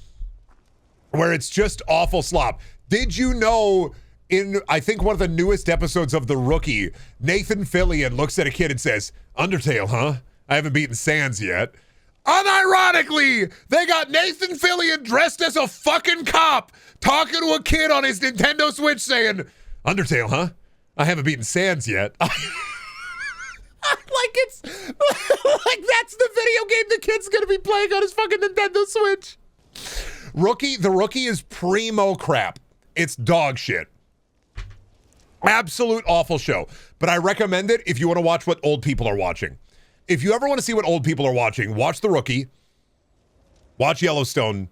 where it's just awful slop. Did you know In, I think, one of the newest episodes of The Rookie, Nathan Fillion looks at a kid and says, Undertale, huh? I haven't beaten Sans yet. Unironically, they got Nathan Fillion dressed as a fucking cop talking to a kid on his Nintendo Switch saying, Undertale, huh? I haven't beaten Sans yet. Like it's like that's the video game the kid's gonna be playing on his fucking Nintendo Switch. The Rookie is primo crap. It's dog shit. Absolute awful show. But I recommend it if you want to watch what old people are watching. If you ever want to see what old people are watching, watch The Rookie, watch Yellowstone,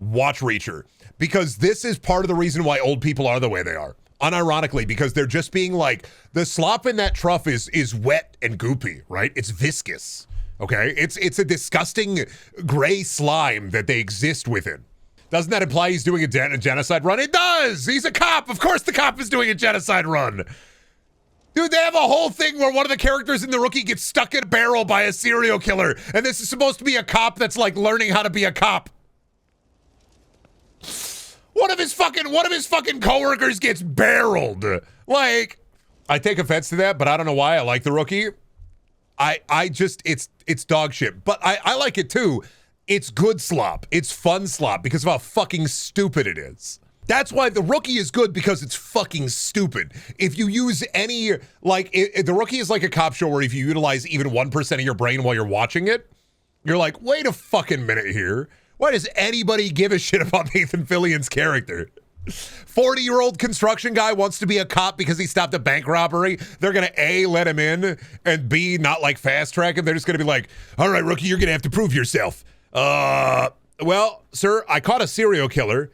watch Reacher. Because this is part of the reason why old people are the way they are. Unironically, because they're just being like, the slop in that trough is wet and goopy, right? It's viscous, okay? It's a disgusting gray slime that they exist within. Doesn't that imply he's doing a genocide run? It does! He's a cop! Of course the cop is doing a genocide run! Dude, they have a whole thing where one of the characters in The Rookie gets stuck in a barrel by a serial killer, and this is supposed to be a cop that's like learning how to be a cop. One of his fucking coworkers gets barreled. Like, I take offense to that, but I don't know why I like The Rookie. I just, it's dog shit. But I like it too. It's good slop. It's fun slop because of how fucking stupid it is. That's why The Rookie is good, because it's fucking stupid. If you use any, like, The Rookie is like a cop show where if you utilize even 1% of your brain while you're watching it, you're like, wait a fucking minute here. Why does anybody give a shit about Nathan Fillion's character? 40-year-old construction guy wants to be a cop because he stopped a bank robbery. They're going to A, let him in, and B, not like fast track him. They're just going to be like, all right, Rookie, you're going to have to prove yourself. Well, sir, I caught a serial killer.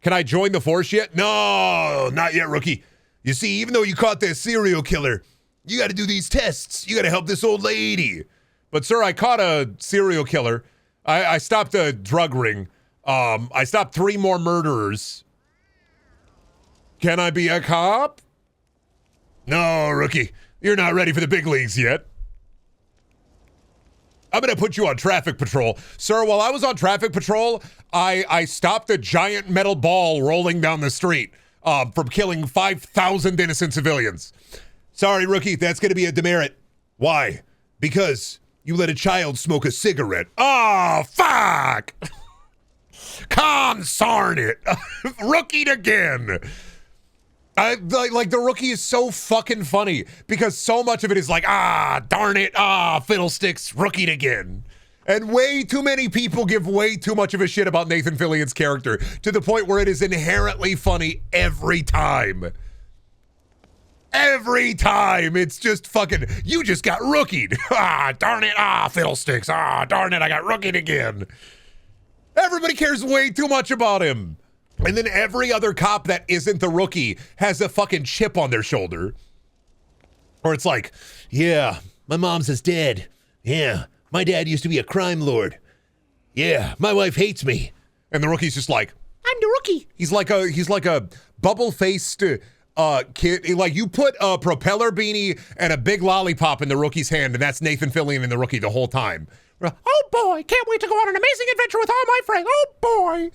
Can I join the force yet? No, not yet, Rookie. You see, even though you caught that serial killer, you got to do these tests. You got to help this old lady. But, sir, I caught a serial killer. I stopped a drug ring. I stopped 3 more murderers. Can I be a cop? No, Rookie. You're not ready for the big leagues yet. I'm going to put you on traffic patrol. Sir, while I was on traffic patrol, I stopped a giant metal ball rolling down the street from killing 5,000 innocent civilians. Sorry, Rookie, that's going to be a demerit. Why? Because you let a child smoke a cigarette. Oh, fuck! Consarn it! Rookied again! Like, The Rookie is so fucking funny because so much of it is like, darn it, fiddlesticks, rookied again. And way too many people give way too much of a shit about Nathan Fillion's character to the point where it is inherently funny every time. Every time. It's just fucking, you just got rookied. Darn it, fiddlesticks, darn it, I got rookied again. Everybody cares way too much about him. And then every other cop that isn't The Rookie has a fucking chip on their shoulder. Or it's like, yeah, my mom's is dead. Yeah, my dad used to be a crime lord. Yeah, my wife hates me. And The Rookie's just like, I'm The Rookie. He's like a bubble-faced kid. Like, you put a propeller beanie and a big lollipop in The Rookie's hand, and that's Nathan Fillion in The Rookie the whole time. Oh boy, can't wait to go on an amazing adventure with all my friends. Oh boy.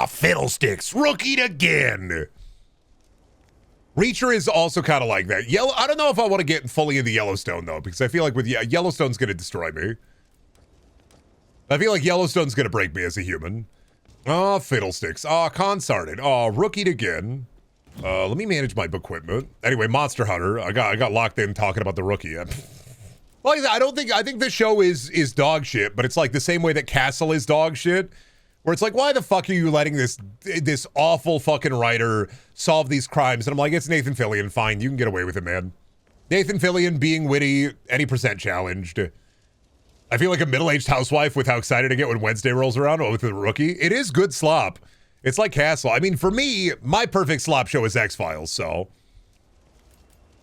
Fiddlesticks, rookied again. Reacher is also kind of like that. I don't know if I want to get fully into Yellowstone, though, because I feel like with Yellowstone's going to destroy me. I feel like Yellowstone's going to break me as a human. Fiddlesticks. Consarted. Rookied again. Let me manage my equipment. Anyway, Monster Hunter. I got locked in talking about The Rookie. Well, I think this show is dog shit, but it's like the same way that Castle is dog shit. Where it's like, why the fuck are you letting this awful fucking writer solve these crimes? And I'm like, it's Nathan Fillion. Fine, you can get away with it, man. Nathan Fillion being witty, any percent challenged. I feel like a middle-aged housewife with how excited I get when Wednesday rolls around with The Rookie. It is good slop. It's like Castle. I mean, for me, my perfect slop show is X-Files, so.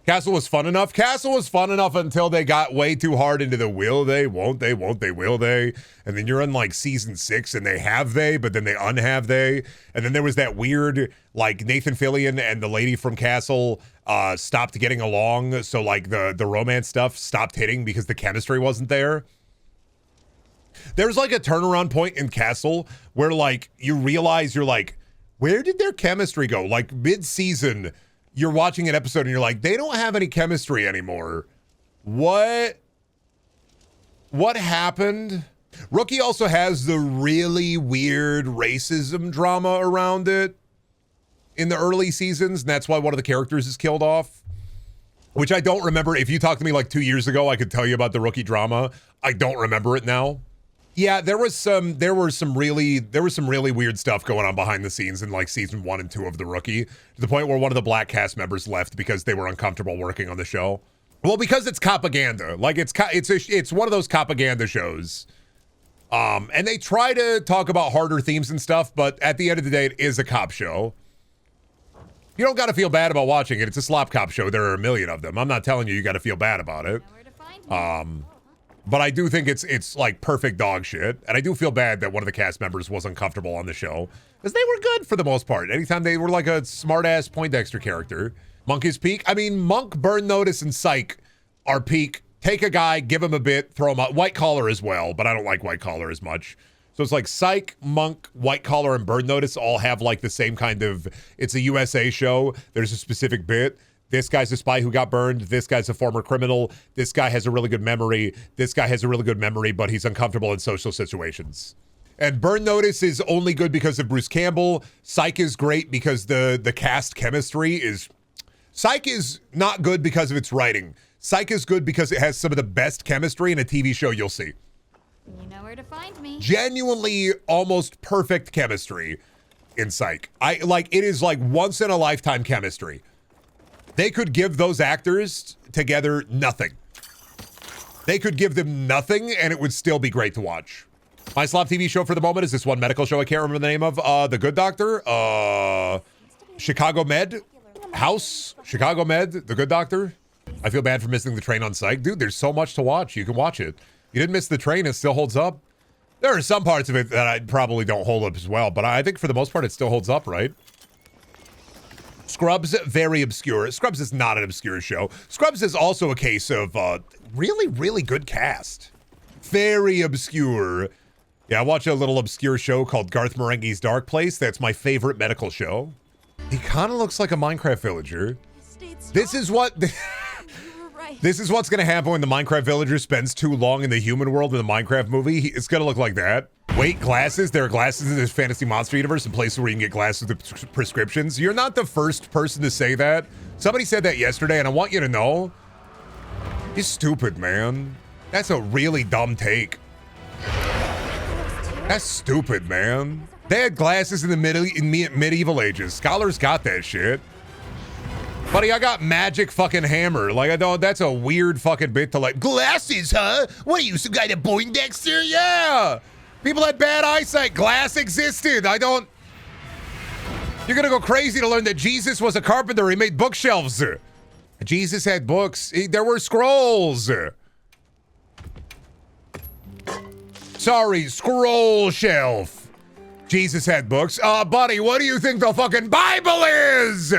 Castle was fun enough. Castle was fun enough until they got way too hard into the will they, won't they, will they. And then you're in like season 6 and they have they, but then they unhave they. And then there was that weird, like Nathan Fillion and the lady from Castle stopped getting along. So like the romance stuff stopped hitting because the chemistry wasn't there. There's like a turnaround point in Castle where like you realize you're like, Where did their chemistry go? Like mid-season, you're watching an episode and you're like, they don't have any chemistry anymore. What happened? Rookie also has the really weird racism drama around it in the early seasons, and that's why one of the characters is killed off, which I don't remember. If you talked to me like 2 years ago, I could tell you about the Rookie drama. I don't remember it now. Yeah, there was some really weird stuff going on behind the scenes in like season 1 and 2 of the Rookie, to the point where one of the black cast members left because they were uncomfortable working on the show. Well, because it's propaganda. Like it's one of those propaganda shows. And they try to talk about harder themes and stuff, but at the end of the day, it is a cop show. You don't got to feel bad about watching it. It's a slop cop show. There are a million of them. I'm not telling you got to feel bad about it. But I do think it's like perfect dog shit. And I do feel bad that one of the cast members was uncomfortable on the show, because they were good for the most part. Anytime they were like a smart-ass Poindexter character. Monk is peak. I mean, Monk, Burn Notice, and Psych are peak. Take a guy, give him a bit, throw him out. White Collar as well, but I don't like White Collar as much. So it's like Psych, Monk, White Collar, and Burn Notice all have like the same kind of, it's a USA show. There's a specific bit. This guy's a spy who got burned. This guy's a former criminal. This guy has a really good memory. This guy has a really good memory, but he's uncomfortable in social situations. And Burn Notice is only good because of Bruce Campbell. Psych is great because the cast chemistry is... Psych is not good because of its writing. Psych is good because it has some of the best chemistry in a TV show you'll see. You know where to find me. Genuinely almost perfect chemistry in Psych. It is like once in a lifetime chemistry. They could give those actors together nothing. They could give them nothing and it would still be great to watch. My slop TV show for the moment is this one medical show I can't remember the name of. The Good Doctor. Chicago Med. House. Chicago Med. The Good Doctor. I feel bad for missing the train on Psych. Dude, there's so much to watch. You can watch it. You didn't miss the train. It still holds up. There are some parts of it that I probably don't hold up as well, but I think for the most part it still holds up, right? Scrubs, very obscure. Scrubs is not an obscure show. Scrubs is also a case of really, really good cast. Very obscure. Yeah, I watch a little obscure show called Garth Marenghi's Dark Place. That's my favorite medical show. He kind of looks like a Minecraft villager. This is what... This is what's going to happen when the Minecraft villager spends too long in the human world in the Minecraft movie. It's going to look like that. Wait, glasses? There are glasses in this fantasy monster universe and places where you can get glasses with prescriptions. You're not the first person to say that. Somebody said that yesterday, and I want you to know. You're stupid, man. That's a really dumb take. That's stupid, man. They had glasses in the medieval ages. Scholars got that shit. Buddy, I got magic fucking hammer. Like, I don't, that's a weird fucking bit to like, glasses, huh? What are you, some guy to Poindexter? Yeah! People had bad eyesight. Glass existed. I don't... You're gonna go crazy to learn that Jesus was a carpenter. He made bookshelves. Jesus had books. There were scrolls. Sorry, scroll shelf. Jesus had books. Buddy, what do you think the fucking Bible is?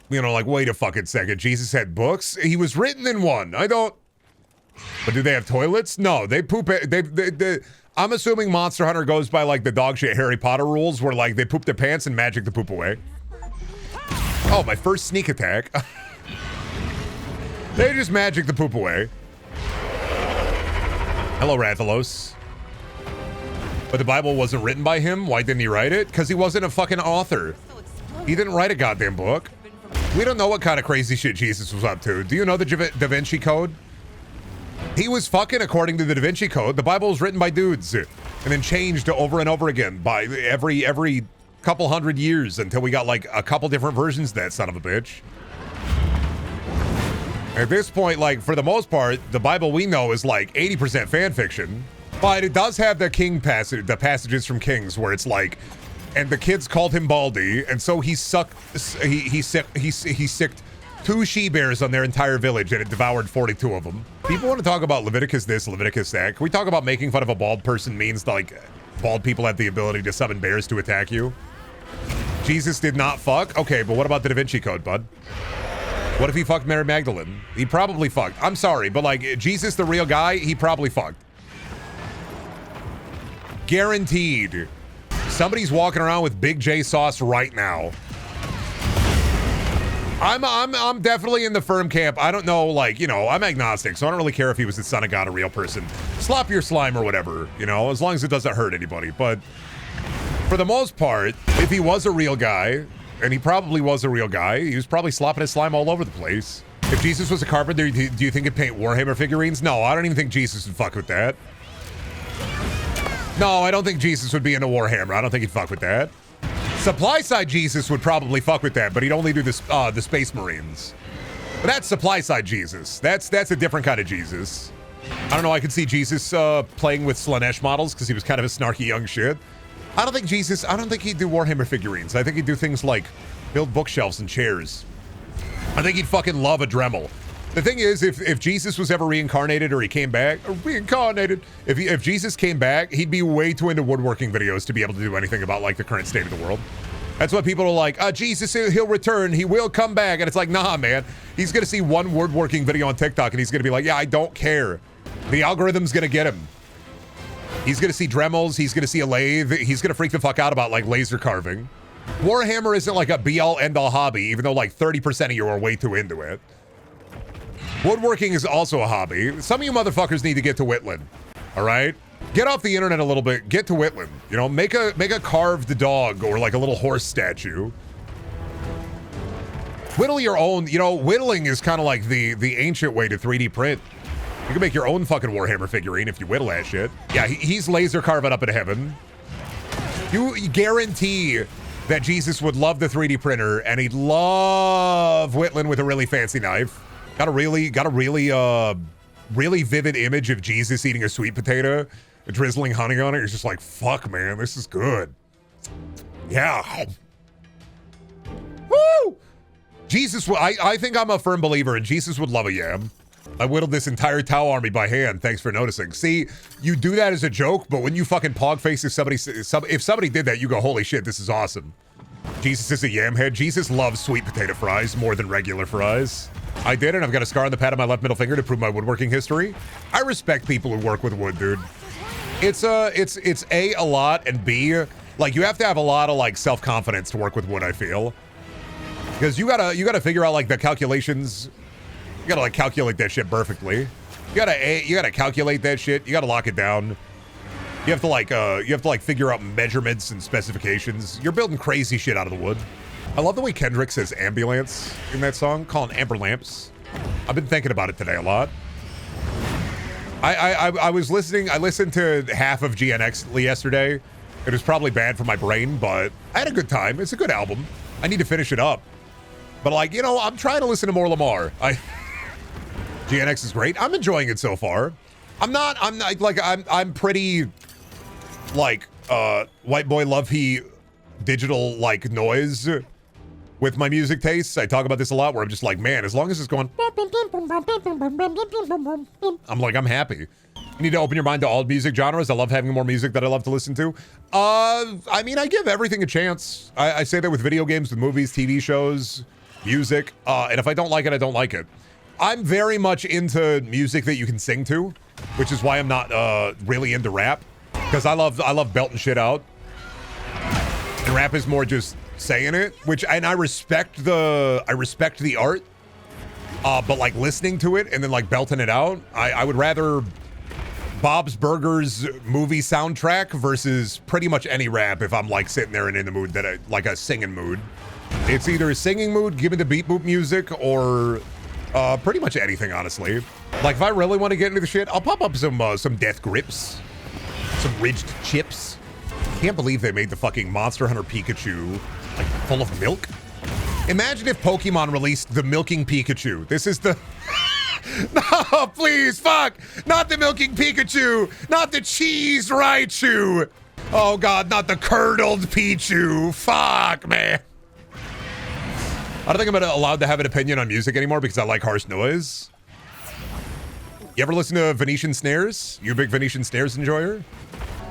You know, like, wait a fucking second. Jesus had books? He was written in one. I don't... But do they have toilets? No, they poop... I'm assuming Monster Hunter goes by, like, the dog shit Harry Potter rules, where, like, they poop their pants and magic the poop away. Oh, my first sneak attack. They just magic the poop away. Hello, Rathalos. But the Bible wasn't written by him? Why didn't he write it? Because he wasn't a fucking author. He didn't write a goddamn book. We don't know what kind of crazy shit Jesus was up to. Do you know the Da Vinci Code? He was fucking according to the Da Vinci Code. The Bible was written by dudes and then changed over and over again by every couple hundred years until we got like a couple different versions of that son of a bitch. At this point, like, for the most part, the Bible we know is like 80% fan fiction, but it does have the passages from Kings where it's like, and the kids called him Baldy, and so he sicked 2 she-bears on their entire village, and it devoured 42 of them. People want to talk about Leviticus this, Leviticus that. Can we talk about making fun of a bald person means, like, bald people have the ability to summon bears to attack you? Jesus did not fuck? Okay, but what about the Da Vinci Code, bud? What if he fucked Mary Magdalene? He probably fucked. I'm sorry, but, like, Jesus, the real guy, he probably fucked. Guaranteed. Somebody's walking around with Big J sauce right now. I'm definitely in the firm camp. I don't know, like, you know, I'm agnostic, so I don't really care if he was the son of God, a real person. Slop your slime or whatever, you know, as long as it doesn't hurt anybody. But for the most part, if he was a real guy, and he probably was a real guy, he was probably slopping his slime all over the place. If Jesus was a carpenter, do you think he'd paint Warhammer figurines? No, I don't even think Jesus would fuck with that. No, I don't think Jesus would be into Warhammer. I don't think he'd fuck with that. Supply side Jesus would probably fuck with that, but he'd only do the Space Marines. But that's supply side Jesus. That's a different kind of Jesus. I don't know. I could see Jesus playing with Slanesh models because he was kind of a snarky young shit. I don't think he'd do Warhammer figurines. I think he'd do things like build bookshelves and chairs. I think he'd fucking love a Dremel. The thing is, if Jesus was ever reincarnated or he came back, if Jesus came back, he'd be way too into woodworking videos to be able to do anything about like the current state of the world. That's why people are like, Jesus, he'll return, he will come back. And it's like, nah, man, he's gonna see one woodworking video on TikTok and he's gonna be like, yeah, I don't care. The algorithm's gonna get him. He's gonna see Dremels, he's gonna see a lathe, he's gonna freak the fuck out about like laser carving. Warhammer isn't like a be-all end-all hobby, even though like 30% of you are way too into it. Woodworking is also a hobby. Some of you motherfuckers need to get to Whitland, all right? Get off the internet a little bit, get to Whitland. You know, make a carved dog or like a little horse statue. Whittle your own, you know, whittling is kind of like the ancient way to 3D print. You can make your own fucking Warhammer figurine if you whittle that shit. Yeah, he's laser carving up in heaven. You guarantee that Jesus would love the 3D printer and he'd love whittling with a really fancy knife. Got a really vivid image of Jesus eating a sweet potato, drizzling honey on it. You're just like, fuck, man, this is good. Yeah. Woo! Jesus, I think I'm a firm believer, and Jesus would love a yam. I whittled this entire Tau army by hand. Thanks for noticing. See, you do that as a joke, but when you fucking pog face if somebody did that, you go, holy shit, this is awesome. Jesus is a yam head. Jesus loves sweet potato fries more than regular fries. I did, and I've got a scar on the pad of my left middle finger to prove my woodworking history. I respect people who work with wood, dude. It's A, a lot, and B, like, you have to have a lot of like self-confidence to work with wood, I feel. Because you gotta figure out like the calculations. You gotta like calculate that shit perfectly. You gotta calculate that shit. You gotta lock it down. You have to like figure out measurements and specifications. You're building crazy shit out of the wood. I love the way Kendrick says ambulance in that song, calling amber lamps. I've been thinking about it today a lot. I was listening, I listened to half of GNX yesterday. It was probably bad for my brain, but I had a good time. It's a good album. I need to finish it up. But like, you know, I'm trying to listen to more Lamar. GNX is great. I'm enjoying it so far. I'm pretty like white boy love he digital like noise with my music tastes. I talk about this a lot where I'm just like, man, as long as it's going, I'm like, I'm happy. You need to open your mind to all music genres. I love having more music that I love to listen to. I mean, I give everything a chance. I say that with video games, with movies, TV shows, music. And if I don't like it, I don't like it. I'm very much into music that you can sing to, which is why I'm not really into rap, because I love belting shit out. And rap is more just saying it, and I respect the art, but like listening to it and then like belting it out, I would rather Bob's Burgers movie soundtrack versus pretty much any rap if I'm like sitting there and in the mood that like a singing mood. It's either a singing mood, give me the beat boop music, or pretty much anything, honestly. Like if I really want to get into the shit, I'll pop up some Death Grips, some Ridged Chips. Can't believe they made the fucking Monster Hunter Pikachu like full of milk. Imagine if Pokemon released the Milking Pikachu. This is the no, please, fuck, not the Milking Pikachu, not the Cheese Raichu. Oh god, not the Curdled Pichu. Fuck, man. I don't think I'm allowed to have an opinion on music anymore because I like harsh noise. You ever listen to Venetian Snares? You a big Venetian Snares enjoyer?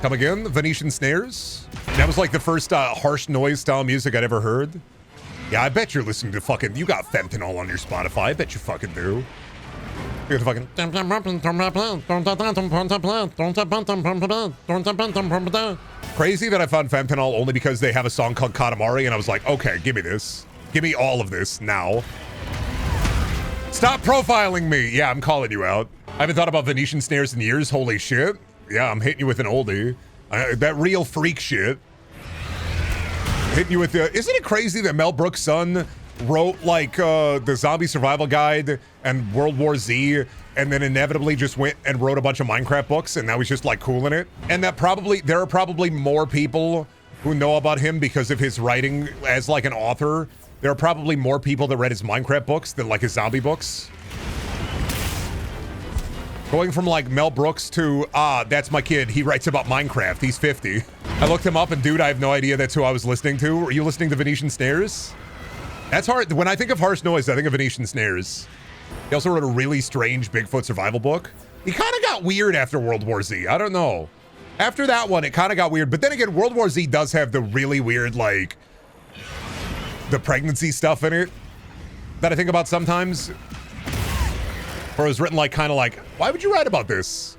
Come again, Venetian Snares? That was like the first harsh noise style music I'd ever heard. Yeah, I bet you're listening to fucking, you got fentanyl on your Spotify. I bet you fucking do. You got the fucking... Crazy that I found fentanyl only because they have a song called Katamari, and I was like, okay, give me this. Give me all of this now. Stop profiling me. Yeah, I'm calling you out. I haven't thought about Venetian snares in years. Holy shit. Yeah, I'm hitting you with an oldie. That real freak shit. Hitting you with the... Isn't it crazy that Mel Brooks' son wrote, like, the Zombie Survival Guide and World War Z, and then inevitably just went and wrote a bunch of Minecraft books, and now he's just, like, cool in it? And that there are probably more people who know about him because of his writing as, like, an author. There are probably more people that read his Minecraft books than, like, his zombie books. Going from, like, Mel Brooks to, that's my kid. He writes about Minecraft. He's 50. I looked him up, and dude, I have no idea that's who I was listening to. Were you listening to Venetian Snares? That's hard. When I think of harsh noise, I think of Venetian Snares. He also wrote a really strange Bigfoot survival book. He kind of got weird after World War Z. I don't know. After that one, it kind of got weird. But then again, World War Z does have the really weird, like, the pregnancy stuff in it that I think about sometimes. Or it was written like, kind of like, why would you write about this?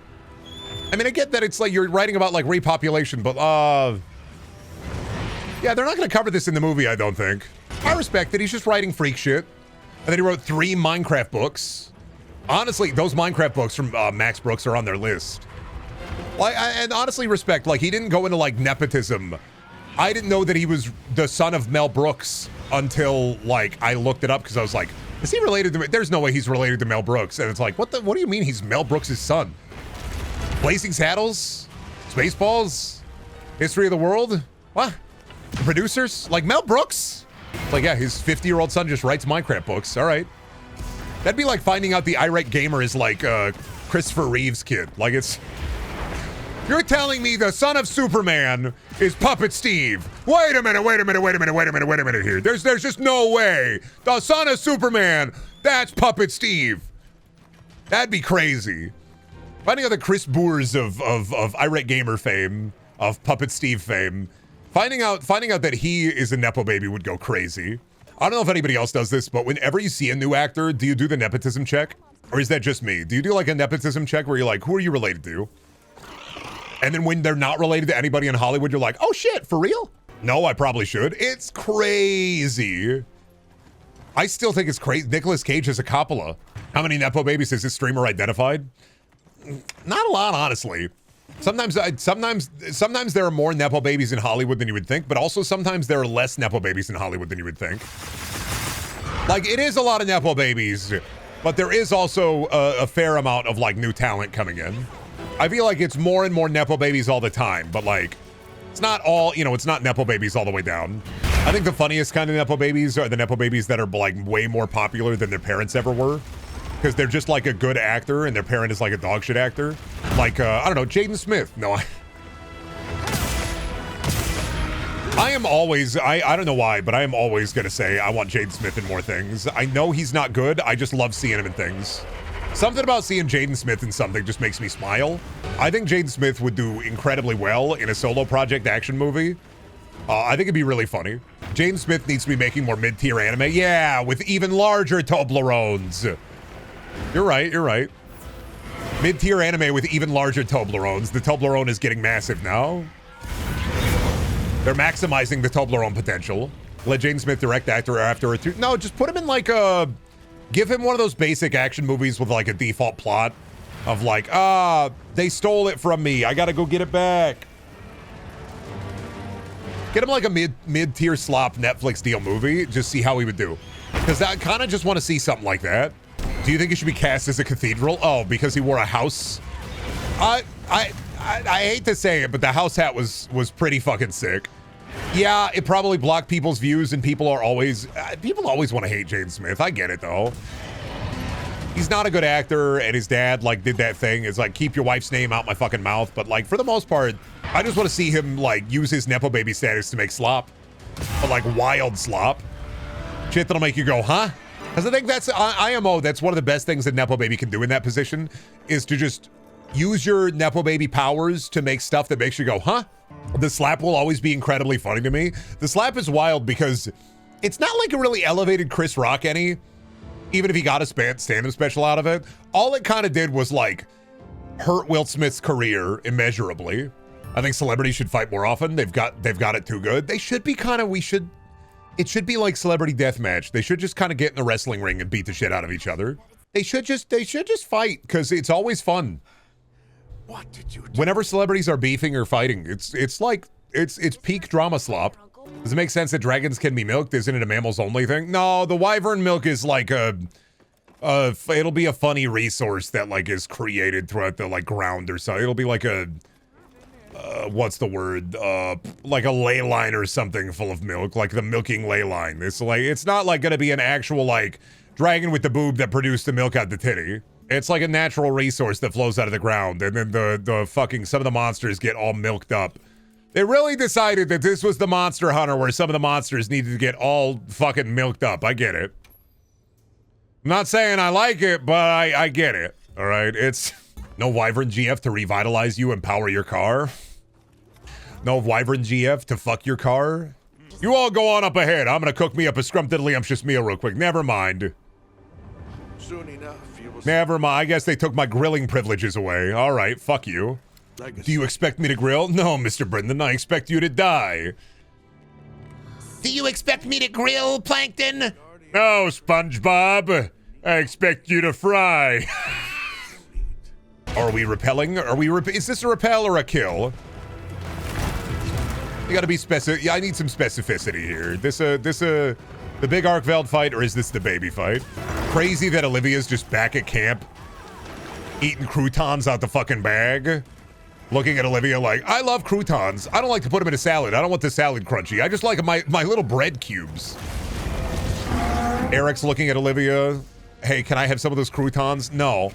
I mean, I get that it's like you're writing about like repopulation, but yeah, they're not going to cover this in the movie, I don't think. I respect that he's just writing freak shit. And then he wrote 3 Minecraft books. Honestly, those Minecraft books from Max Brooks are on their list. Like, and honestly respect, like he didn't go into like nepotism. I didn't know that he was the son of Mel Brooks until like I looked it up because I was like, is he related to, there's no way he's related to Mel Brooks. And it's like, what do you mean he's Mel Brooks' son? Blazing Saddles? Spaceballs? History of the World? What? The producers? Like Mel Brooks? It's like, yeah, his 50-year-old son just writes Minecraft books. All right. That'd be like finding out the irate gamer is like Christopher Reeve's kid. Like it's, you're telling me the son of Superman is Puppet Steve. Wait a minute here. There's just no way. The son of Superman, that's Puppet Steve. That'd be crazy. Finding out the Chris Boers of irate gamer fame, of Puppet Steve fame, finding out that he is a Nepo baby would go crazy. I don't know if anybody else does this, but whenever you see a new actor, do you do the nepotism check? Or is that just me? Do you do like a nepotism check where you're like, who are you related to? And then when they're not related to anybody in Hollywood, you're like, oh shit, for real? No, I probably should. It's crazy. I still think it's crazy. Nicolas Cage is a Coppola. How many Nepo babies has this streamer identified? Not a lot, honestly. Sometimes there are more Nepo babies in Hollywood than you would think, but also sometimes there are less Nepo babies in Hollywood than you would think. Like, it is a lot of Nepo babies, but there is also a fair amount of, like, new talent coming in. I feel like it's more and more Nepo babies all the time, but, like, it's not all, you know, it's not Nepo babies all the way down. I think the funniest kind of Nepo babies are the Nepo babies that are, like, way more popular than their parents ever were. Because they're just like a good actor and their parent is like a dog shit actor. Like, I don't know, Jaden Smith. No, I am always, I don't know why, but I am always going to say I want Jaden Smith in more things. I know he's not good. I just love seeing him in things. Something about seeing Jaden Smith in something just makes me smile. I think Jaden Smith would do incredibly well in a solo project action movie. I think it'd be really funny. Jaden Smith needs to be making more mid-tier anime. Yeah, with even larger Toblerones. You're right. Mid-tier anime with even larger Toblerones. The Toblerone is getting massive now. They're maximizing the Toblerone potential. Let Jaden Smith direct actor after a no, just put him in like a, give him one of those basic action movies with like a default plot of like, they stole it from me. I gotta go get it back. Get him like a mid-tier slop Netflix deal movie. Just see how he would do. Because I kind of just want to see something like that. Do you think he should be cast as a cathedral? Oh, because he wore a house? I hate to say it, but the house hat was pretty fucking sick. Yeah, it probably blocked people's views, and people always want to hate Jaden Smith. I get it though. He's not a good actor, and his dad like did that thing. It's like, keep your wife's name out my fucking mouth. But like for the most part, I just want to see him like use his Nepo baby status to make slop, but like wild slop, shit that'll make you go, huh? Because I think that's IMO. That's one of the best things that Nepo baby can do in that position is to just use your Nepo baby powers to make stuff that makes you go, huh? The slap will always be incredibly funny to me. The slap is wild because it's not like a really elevated Chris Rock any, even if he got a stand-up special out of it. All it kind of did was like hurt Will Smith's career immeasurably. I think celebrities should fight more often. They've got it too good. They should be kind of, it should be like celebrity deathmatch. They should just kind of get in the wrestling ring and beat the shit out of each other. They should just fight because it's always fun. What did you do? Whenever celebrities are beefing or fighting, it's like, it's peak drama slop. Does it make sense that dragons can be milked? Isn't it a mammals only thing? No, the wyvern milk is like it'll be a funny resource that like is created throughout the like ground or so. It'll be like a, what's the word? Like a ley line or something full of milk, like the milking ley line. It's like, it's not like gonna be an actual like dragon with the boob that produced the milk out the titty. It's like a natural resource that flows out of the ground, and then the fucking, some of the monsters get all milked up. They really decided that this was the Monster Hunter where some of the monsters needed to get all fucking milked up. I get it. I'm not saying I like it, but I get it. All right, it's no Wyvern GF to revitalize you and power your car. No Wyvern GF to fuck your car. You all go on up ahead. I'm gonna cook me up a scrumptious meal real quick. Never mind. Soon enough, you will Never mind. I guess they took my grilling privileges away. All right, fuck you. Do you expect me to grill? No, Mr. Brendan, I expect you to die. Do you expect me to grill, Plankton? No, SpongeBob. I expect you to fry. Are we repelling? Is this a repel or a kill? You gotta be specific. Yeah, I need some specificity here. The big Arkveld fight, or is this the baby fight? Crazy that Olivia's just back at camp, eating croutons out the fucking bag. Looking at Olivia like, I love croutons. I don't like to put them in a salad. I don't want the salad crunchy. I just like my little bread cubes. Eric's looking at Olivia. Hey, can I have some of those croutons? No.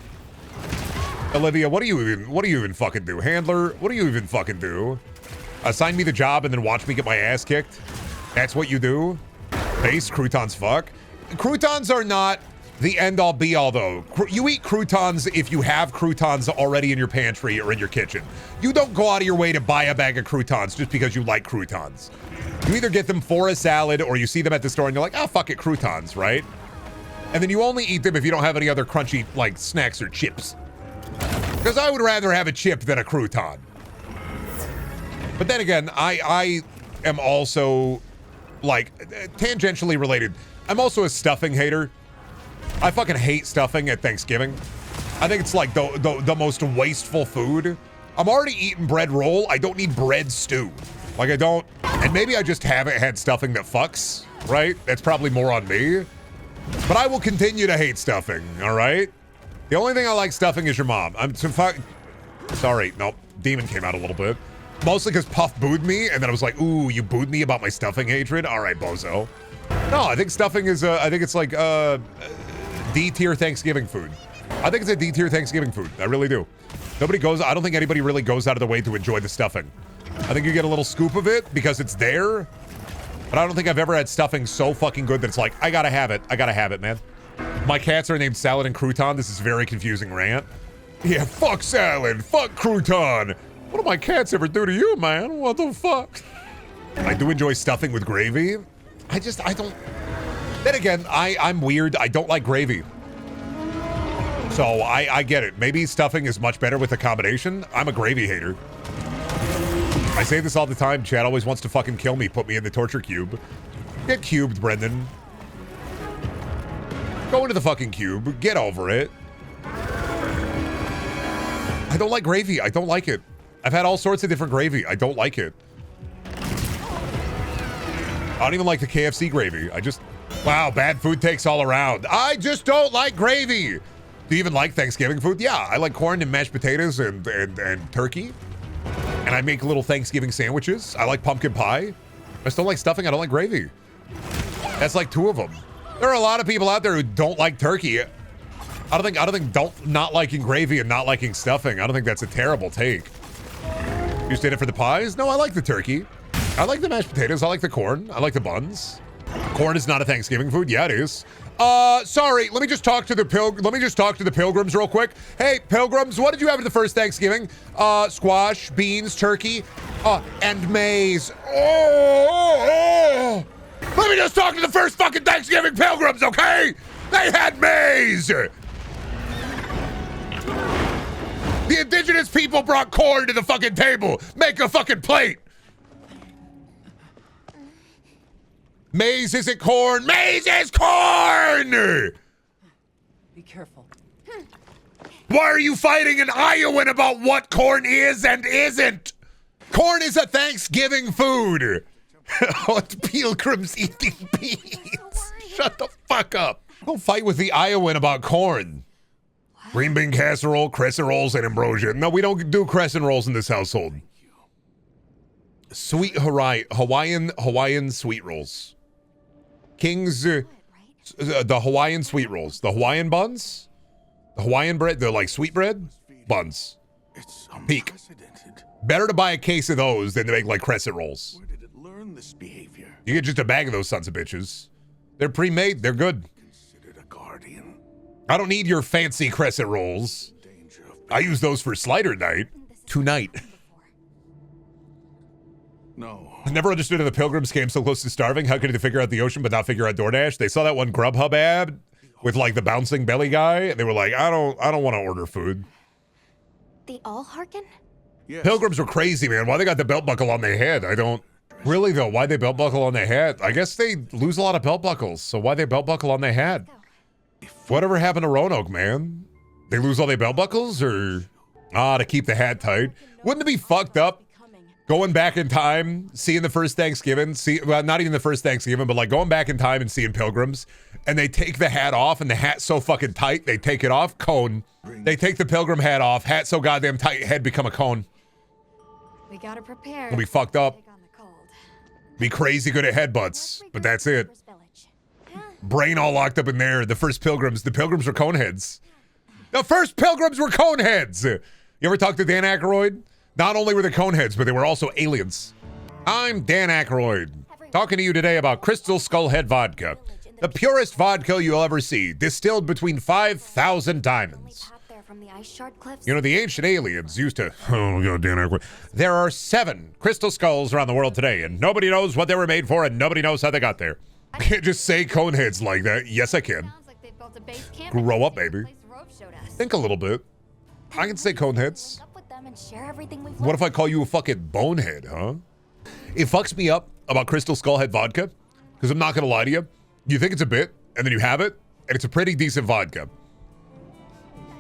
Olivia, what do you even fucking do? Handler, what do you even fucking do? Assign me the job and then watch me get my ass kicked? That's what you do? Base croutons fuck? Croutons are not the end-all be-all, though. You eat croutons if you have croutons already in your pantry or in your kitchen. You don't go out of your way to buy a bag of croutons just because you like croutons. You either get them for a salad or you see them at the store and you're like, oh, fuck it, croutons, right? And then you only eat them if you don't have any other crunchy, like, snacks or chips. Because I would rather have a chip than a crouton. But then again, I am also, like, tangentially related. I'm also a stuffing hater. I fucking hate stuffing at Thanksgiving. I think it's like the most wasteful food. I'm already eating bread roll. I don't need bread stew. Like I don't, and maybe I just haven't had stuffing that fucks, right? That's probably more on me. But I will continue to hate stuffing, all right? The only thing I like stuffing is your mom. Sorry, nope, demon came out a little bit. Mostly because Puff booed me, and then I was like, ooh, you booed me about my stuffing hatred? All right, bozo. No, I think stuffing is, I think it's like, D-tier Thanksgiving food. I think it's a D-tier Thanksgiving food. I really do. I don't think anybody really goes out of the way to enjoy the stuffing. I think you get a little scoop of it because it's there. But I don't think I've ever had stuffing so fucking good that it's like, I gotta have it. I gotta have it, man. My cats are named Salad and Crouton. This is a very confusing rant. Yeah, fuck salad. Fuck crouton. What do my cats ever do to you, man? What the fuck? I do enjoy stuffing with gravy. I don't... Then again, I'm weird. I don't like gravy. So I get it. Maybe stuffing is much better with a combination. I'm a gravy hater. I say this all the time. Chad always wants to fucking kill me. Put me in the torture cube. Get cubed, Brendan. Go into the fucking cube. Get over it. I don't like gravy. I don't like it. I've had all sorts of different gravy. I don't like it. I don't even like the KFC gravy. Wow, bad food takes all around. I just don't like gravy. Do you even like Thanksgiving food? Yeah, I like corn and mashed potatoes and turkey. And I make little Thanksgiving sandwiches. I like pumpkin pie. I just don't like stuffing. I don't like gravy. That's like two of them. There are a lot of people out there who don't like turkey. I don't think not liking gravy and not liking stuffing. I don't think that's a terrible take. You just did it for the pies? No, I like the turkey. I like the mashed potatoes. I like the corn. I like the buns. Corn is not a Thanksgiving food. Yeah, it is. Sorry. Let me just talk to the pilgrims real quick. Hey, pilgrims, what did you have for the first Thanksgiving? Squash, beans, turkey, and maize. Oh. Let me just talk to the first fucking Thanksgiving pilgrims, okay? They had maize. The indigenous people brought corn to the fucking table. Make a fucking plate. Maize isn't corn. Maize is corn. Be careful. Why are you fighting an Iowan about what corn is and isn't? Corn is a Thanksgiving food. What pilgrims eating beans? Shut the fuck up. Don't fight with the Iowan about corn. Green bean casserole, crescent rolls, and ambrosia. No, we don't do crescent rolls in this household. Sweet Hawaiian sweet rolls. King's, the Hawaiian sweet rolls. The Hawaiian buns. The Hawaiian bread, the like sweet bread buns. It's Peak. unprecedented. Better to buy a case of those than to make like crescent rolls. Where did it learn this behavior? You get just a bag of those sons of bitches. They're pre-made. They're good. Considered a guardian. I don't need your fancy crescent rolls. Danger of I use those for slider night. Tonight. no. I never understood how the pilgrims came so close to starving. How could they figure out the ocean but not figure out DoorDash? They saw that one Grubhub ad with like the bouncing belly guy, and they were like, I don't want to order food. They all hearken? Yes. Pilgrims were crazy, man. Why they got the belt buckle on their head? I don't really though. Why they belt buckle on their head? I guess they lose a lot of belt buckles, so why they belt buckle on their head? Whatever happened to Roanoke, man? They lose all their belt buckles, or to keep the hat tight? Wouldn't it be fucked up going back in time, seeing the first Thanksgiving? Well, not even the first Thanksgiving, but like going back in time and seeing pilgrims, and they take the hat off, and the hat's so fucking tight, they take it off, cone. They take the pilgrim hat off, hat so goddamn tight, head become a cone. We gotta prepare. We'll be fucked up. Take on the cold. Be crazy good at headbutts, but that's it. Brain all locked up in there. The first pilgrims, the pilgrims were coneheads. The first pilgrims were coneheads. You ever talk to Dan Aykroyd? Not only were they coneheads, but they were also aliens. I'm Dan Aykroyd, talking to you today about Crystal Skullhead Vodka. The purest vodka you'll ever see, distilled between 5,000 diamonds. You know, the ancient aliens used to... Oh, Dan Aykroyd. There are 7 crystal skulls around the world today, and nobody knows what they were made for, and nobody knows how they got there. I can't just say coneheads like that. Yes, I can. Sounds like they've built a base camp Grow up, baby. place the rope showed us. Think a little bit. I can say coneheads. Up with them and share everything we've What if I call you a fucking bonehead, huh? It fucks me up about Crystal Skullhead Vodka, because I'm not going to lie to you. You think it's a bit, and then you have it, and it's a pretty decent vodka.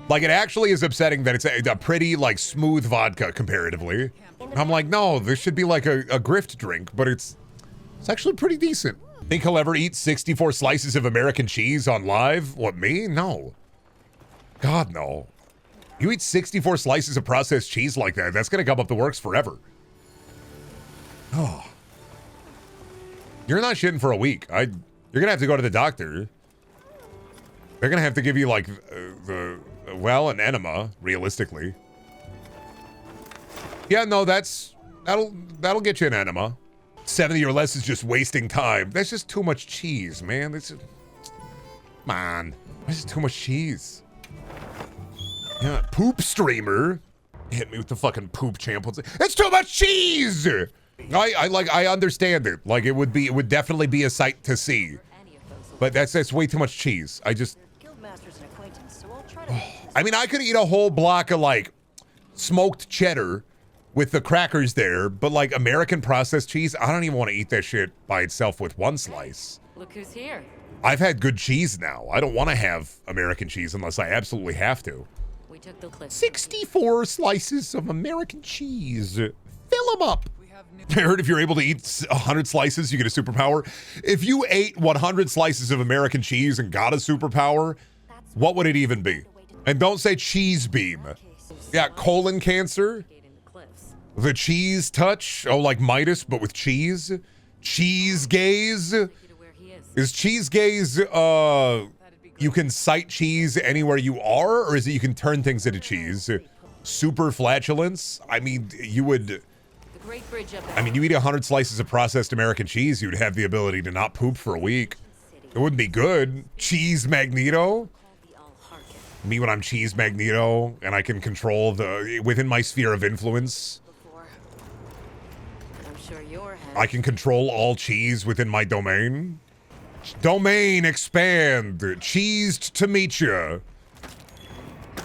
Like, it actually is upsetting that it's a pretty, like, smooth vodka comparatively. I'm like, no, this should be like a grift drink, but it's actually pretty decent. Think he'll ever eat 64 slices of American cheese on live? What, me? No. God, no. You eat 64 slices of processed cheese like that, that's gonna come up the works forever. Oh. You're not shitting for a week. You're gonna have to go to the doctor. They're gonna have to give you like an enema, realistically. Yeah, no, that'll get you an enema. 70 or less is just wasting time. That's just too much cheese, man. That's just, come on. That's just too much cheese. Yeah, poop streamer. Hit me with the fucking poop champ. It's too much cheese. I understand it. Like it would definitely be a sight to see. But that's way too much cheese. I mean, I could eat a whole block of like smoked cheddar with the crackers there, but like American processed cheese, I don't even want to eat that shit by itself with one slice. Look who's here. I've had good cheese now. I don't want to have American cheese unless I absolutely have to. We took the cliff. 64 slices of American cheese. Fill them up. I heard if you're able to eat 100 slices, you get a superpower. If you ate 100 slices of American cheese and got a superpower, what would it even be? And don't say cheese beam. Yeah, colon cancer. The cheese touch. Oh, like Midas, but with cheese. Cheese gaze. Is cheese gaze, you can sight cheese anywhere you are, or is it you can turn things into cheese? Super flatulence. I mean, you eat 100 slices of processed American cheese, you'd have the ability to not poop for a week. It wouldn't be good. Cheese Magneto. Me when I'm Cheese Magneto, and I can control within my sphere of influence. I can control all cheese within my domain. Domain expand. Cheesed to meet ya.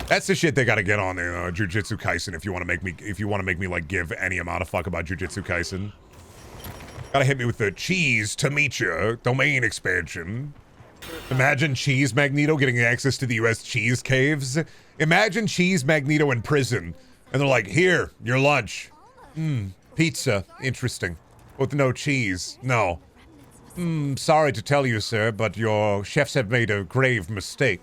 That's the shit they gotta get on Jujutsu Kaisen if you want to make me like give any amount of fuck about Jujutsu Kaisen. Gotta hit me with the cheese to meet ya domain expansion. Imagine Cheese Magneto getting access to the US cheese caves. Imagine Cheese Magneto in prison and they're like, here, your lunch. Pizza. Interesting. With no cheese. No. Sorry to tell you, sir, but your chefs have made a grave mistake.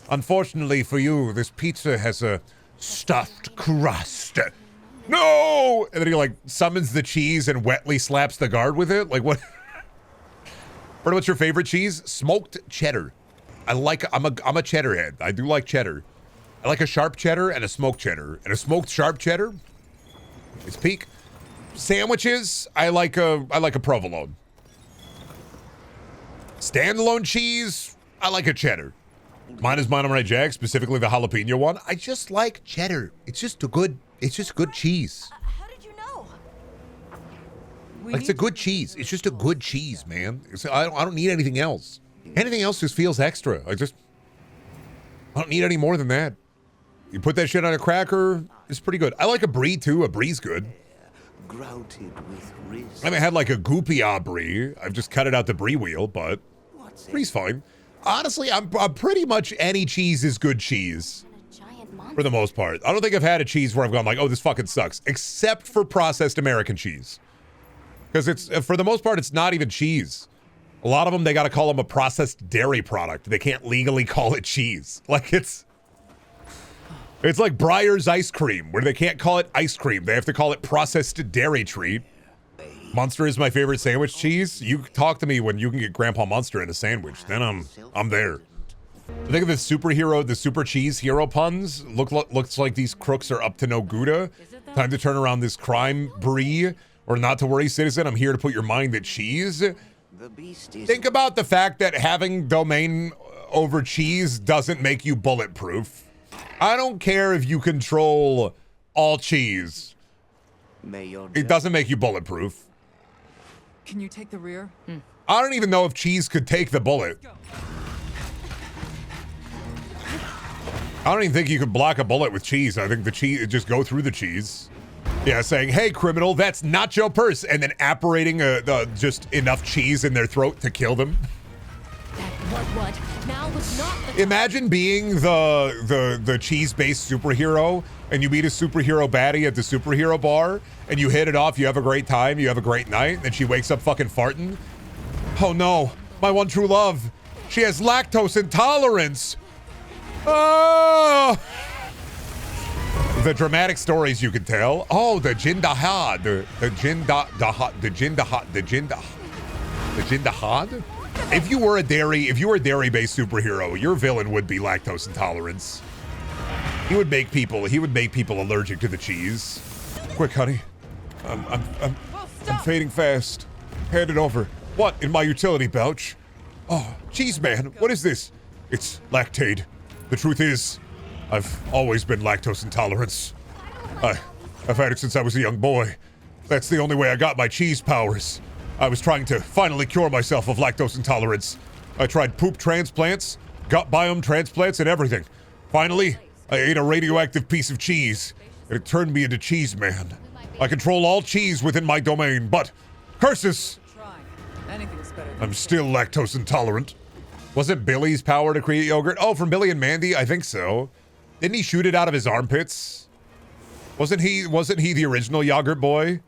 Unfortunately for you, this pizza has a stuffed crust. No! And then he like summons the cheese and wetly slaps the guard with it. Like what? Brenda, what's your favorite cheese? Smoked cheddar. I'm a cheddar head. I do like cheddar. I like a sharp cheddar and a smoked cheddar. And a smoked sharp cheddar is peak. Sandwiches, I like a provolone. Standalone cheese, I like a cheddar. Mine is Monterey Jack, specifically the jalapeno one. I just like cheddar. It's just good cheese. How did you know? Like, it's a good cheese. It's just a good cheese, man. I don't need anything else. Anything else just feels extra. I don't need any more than that. You put that shit on a cracker, it's pretty good. I like a brie too. A brie's good. Grouted with risk. I haven't had like a goupy brie. I've just cut it out the brie wheel, but brie's fine. Honestly, I'm pretty much any cheese is good cheese. A giant monster. For the most part. I don't think I've had a cheese where I've gone like, oh, this fucking sucks. Except for processed American cheese. Because it's, for the most part, it's not even cheese. A lot of them, they got to call them a processed dairy product. They can't legally call it cheese. Like it's like Breyer's ice cream, where they can't call it ice cream. They have to call it processed dairy treat. Munster is my favorite sandwich cheese. You talk to me when you can get Grandpa Munster in a sandwich. Then I'm there. I think of the superhero, the super cheese hero puns. Looks like these crooks are up to no Gouda. Time to turn around this crime, Brie. Or not to worry, citizen. I'm here to put your mind at cheese. Think about the fact that having domain over cheese doesn't make you bulletproof. I don't care if you control all cheese. It doesn't make you bulletproof. Can you take the rear? I don't even know if cheese could take the bullet. I don't even think you could block a bullet with cheese. I think the cheese just go through the cheese. Yeah, saying, hey, criminal, that's not your purse. And then apparating just enough cheese in their throat to kill them. Now was not the Imagine being the cheese-based superhero and you meet a superhero baddie at the superhero bar and you hit it off, you have a great time, you have a great night, and then she wakes up fucking farting. Oh no, my one true love. She has lactose intolerance. Oh! The dramatic stories you can tell. Oh, the Jindahad. The Jindahad? If you were a dairy-based superhero, your villain would be lactose intolerance. He would make people allergic to the cheese. Quick, honey. I'm fading fast. Hand it over. What? In my utility pouch? Oh, cheese man, what is this? It's lactate. The truth is, I've always been lactose intolerant. I've had it since I was a young boy. That's the only way I got my cheese powers. I was trying to finally cure myself of lactose intolerance. I tried poop transplants, gut biome transplants, and everything. Finally, I ate a radioactive piece of cheese, and it turned me into Cheese Man. I control all cheese within my domain, but curses! I'm still lactose intolerant. Was it Billy's power to create yogurt? Oh, from Billy and Mandy? I think so. Didn't he shoot it out of his armpits? Wasn't he the original yogurt boy?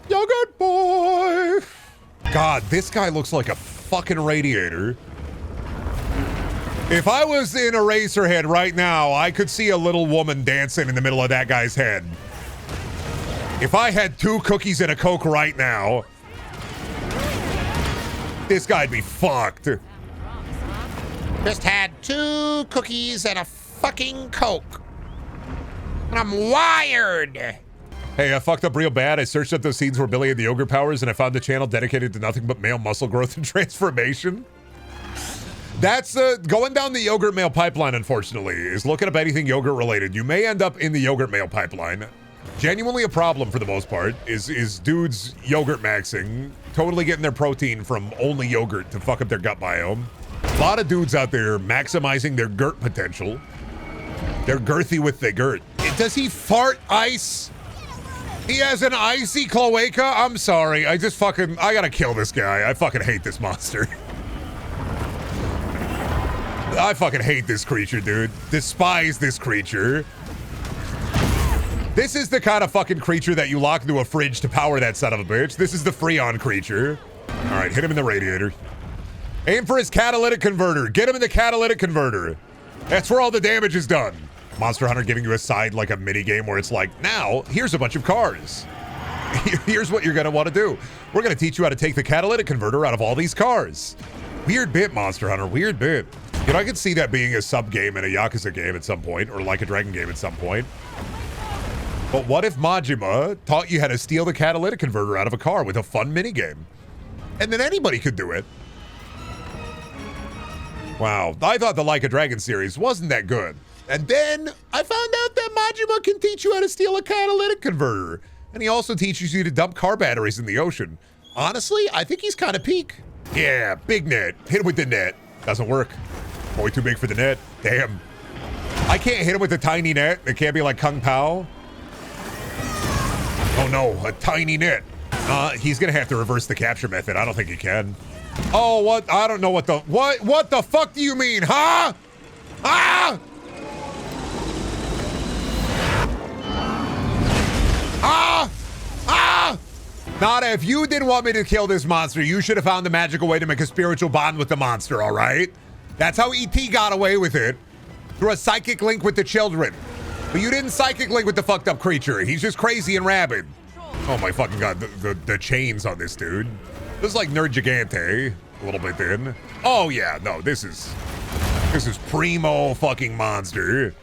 Yogurt boy! God, this guy looks like a fucking radiator. If I was in Eraserhead right now, I could see a little woman dancing in the middle of that guy's head. If I had 2 cookies and a Coke right now, this guy'd be fucked. Just had 2 cookies and a fucking Coke. And I'm wired. Hey, I fucked up real bad. I searched up those scenes where Billy had the yogurt powers and I found the channel dedicated to nothing but male muscle growth and transformation. That's going down the yogurt male pipeline, unfortunately, is looking up anything yogurt related. You may end up in the yogurt male pipeline. Genuinely a problem for the most part is dudes yogurt maxing, totally getting their protein from only yogurt to fuck up their gut biome. A lot of dudes out there maximizing their GERT potential. They're girthy with the girt. Does he fart ice? He has an icy cloaca? I'm sorry. I gotta kill this guy. I fucking hate this monster. I fucking hate this creature, dude. Despise this creature. This is the kind of fucking creature that you lock into a fridge to power that son of a bitch. This is the Freon creature. All right, hit him in the radiator. Aim for his catalytic converter. Get him in the catalytic converter. That's where all the damage is done. Monster Hunter giving you a side, like a mini game where it's like, now, here's a bunch of cars. Here's what you're going to want to do. We're going to teach you how to take the catalytic converter out of all these cars. Weird bit, Monster Hunter. Weird bit. You know, I could see that being a sub-game in a Yakuza game at some point, or like a Dragon game at some point. But what if Majima taught you how to steal the catalytic converter out of a car with a fun minigame? And then anybody could do it. Wow, I thought the Like a Dragon series wasn't that good. And then I found out that Majima can teach you how to steal a catalytic converter. And he also teaches you to dump car batteries in the ocean. Honestly, I think he's kind of peak. Yeah, big net. Hit him with the net. Doesn't work. Boy, too big for the net. Damn. I can't hit him with a tiny net. It can't be like Kung Pao. Oh no, a tiny net. He's gonna have to reverse the capture method. I don't think he can. Oh, what? I don't know what the fuck do you mean, huh? Ah! Ah! Ah! Nada, if you didn't want me to kill this monster, you should have found the magical way to make a spiritual bond with the monster, all right? That's how E.T. got away with it. Through a psychic link with the children. But you didn't psychic link with the fucked up creature. He's just crazy and rabid. Oh my fucking god, the chains on this dude. This is like Nerd Gigante, a little bit then. Oh yeah, no, this is primo fucking monster.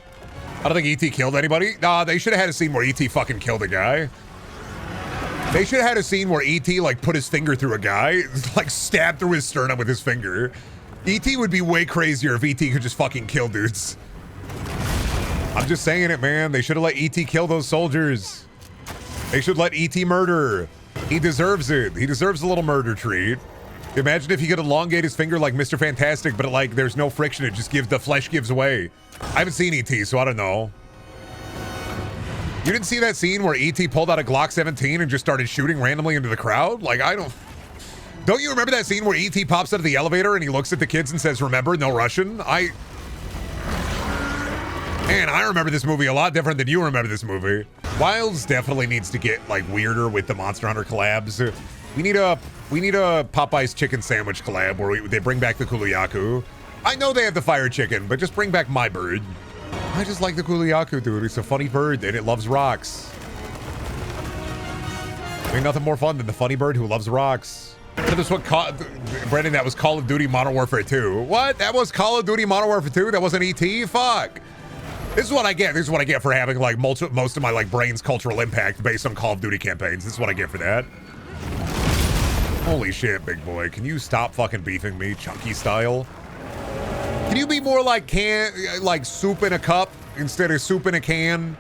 I don't think E.T. killed anybody. Nah, they should have had a scene where E.T. fucking killed a guy. They should have had a scene where E.T. like put his finger through a guy, like stabbed through his sternum with his finger. E.T. would be way crazier if E.T. could just fucking kill dudes. I'm just saying it, man. They should have let E.T. kill those soldiers. They should let E.T. murder. He deserves it. He deserves a little murder treat. Imagine if he could elongate his finger like Mr. Fantastic, but like there's no friction. It just the flesh gives away. I haven't seen E.T., so I don't know. You didn't see that scene where E.T. pulled out a Glock 17 and just started shooting randomly into the crowd? Like, don't you remember that scene where E.T. pops out of the elevator and he looks at the kids and says, remember, no Russian? Man, I remember this movie a lot different than you remember this movie. Wilds definitely needs to get like weirder with the Monster Hunter collabs. We need a Popeye's chicken sandwich collab where they bring back the Kuliyaku. I know they have the fire chicken, but just bring back my bird. I just like the Kuliyaku, dude. It's a funny bird and it loves rocks. Ain't nothing more fun than the funny bird who loves rocks. This what Brendan, that was Call of Duty Modern Warfare 2. What? That was Call of Duty Modern Warfare 2? That wasn't E.T.? Fuck. This is what I get. This is what I get for having like most of my like brain's cultural impact based on Call of Duty campaigns. This is what I get for that. Holy shit, big boy. Can you stop fucking beefing me, chunky style? Can you be more like soup in a cup instead of soup in a can?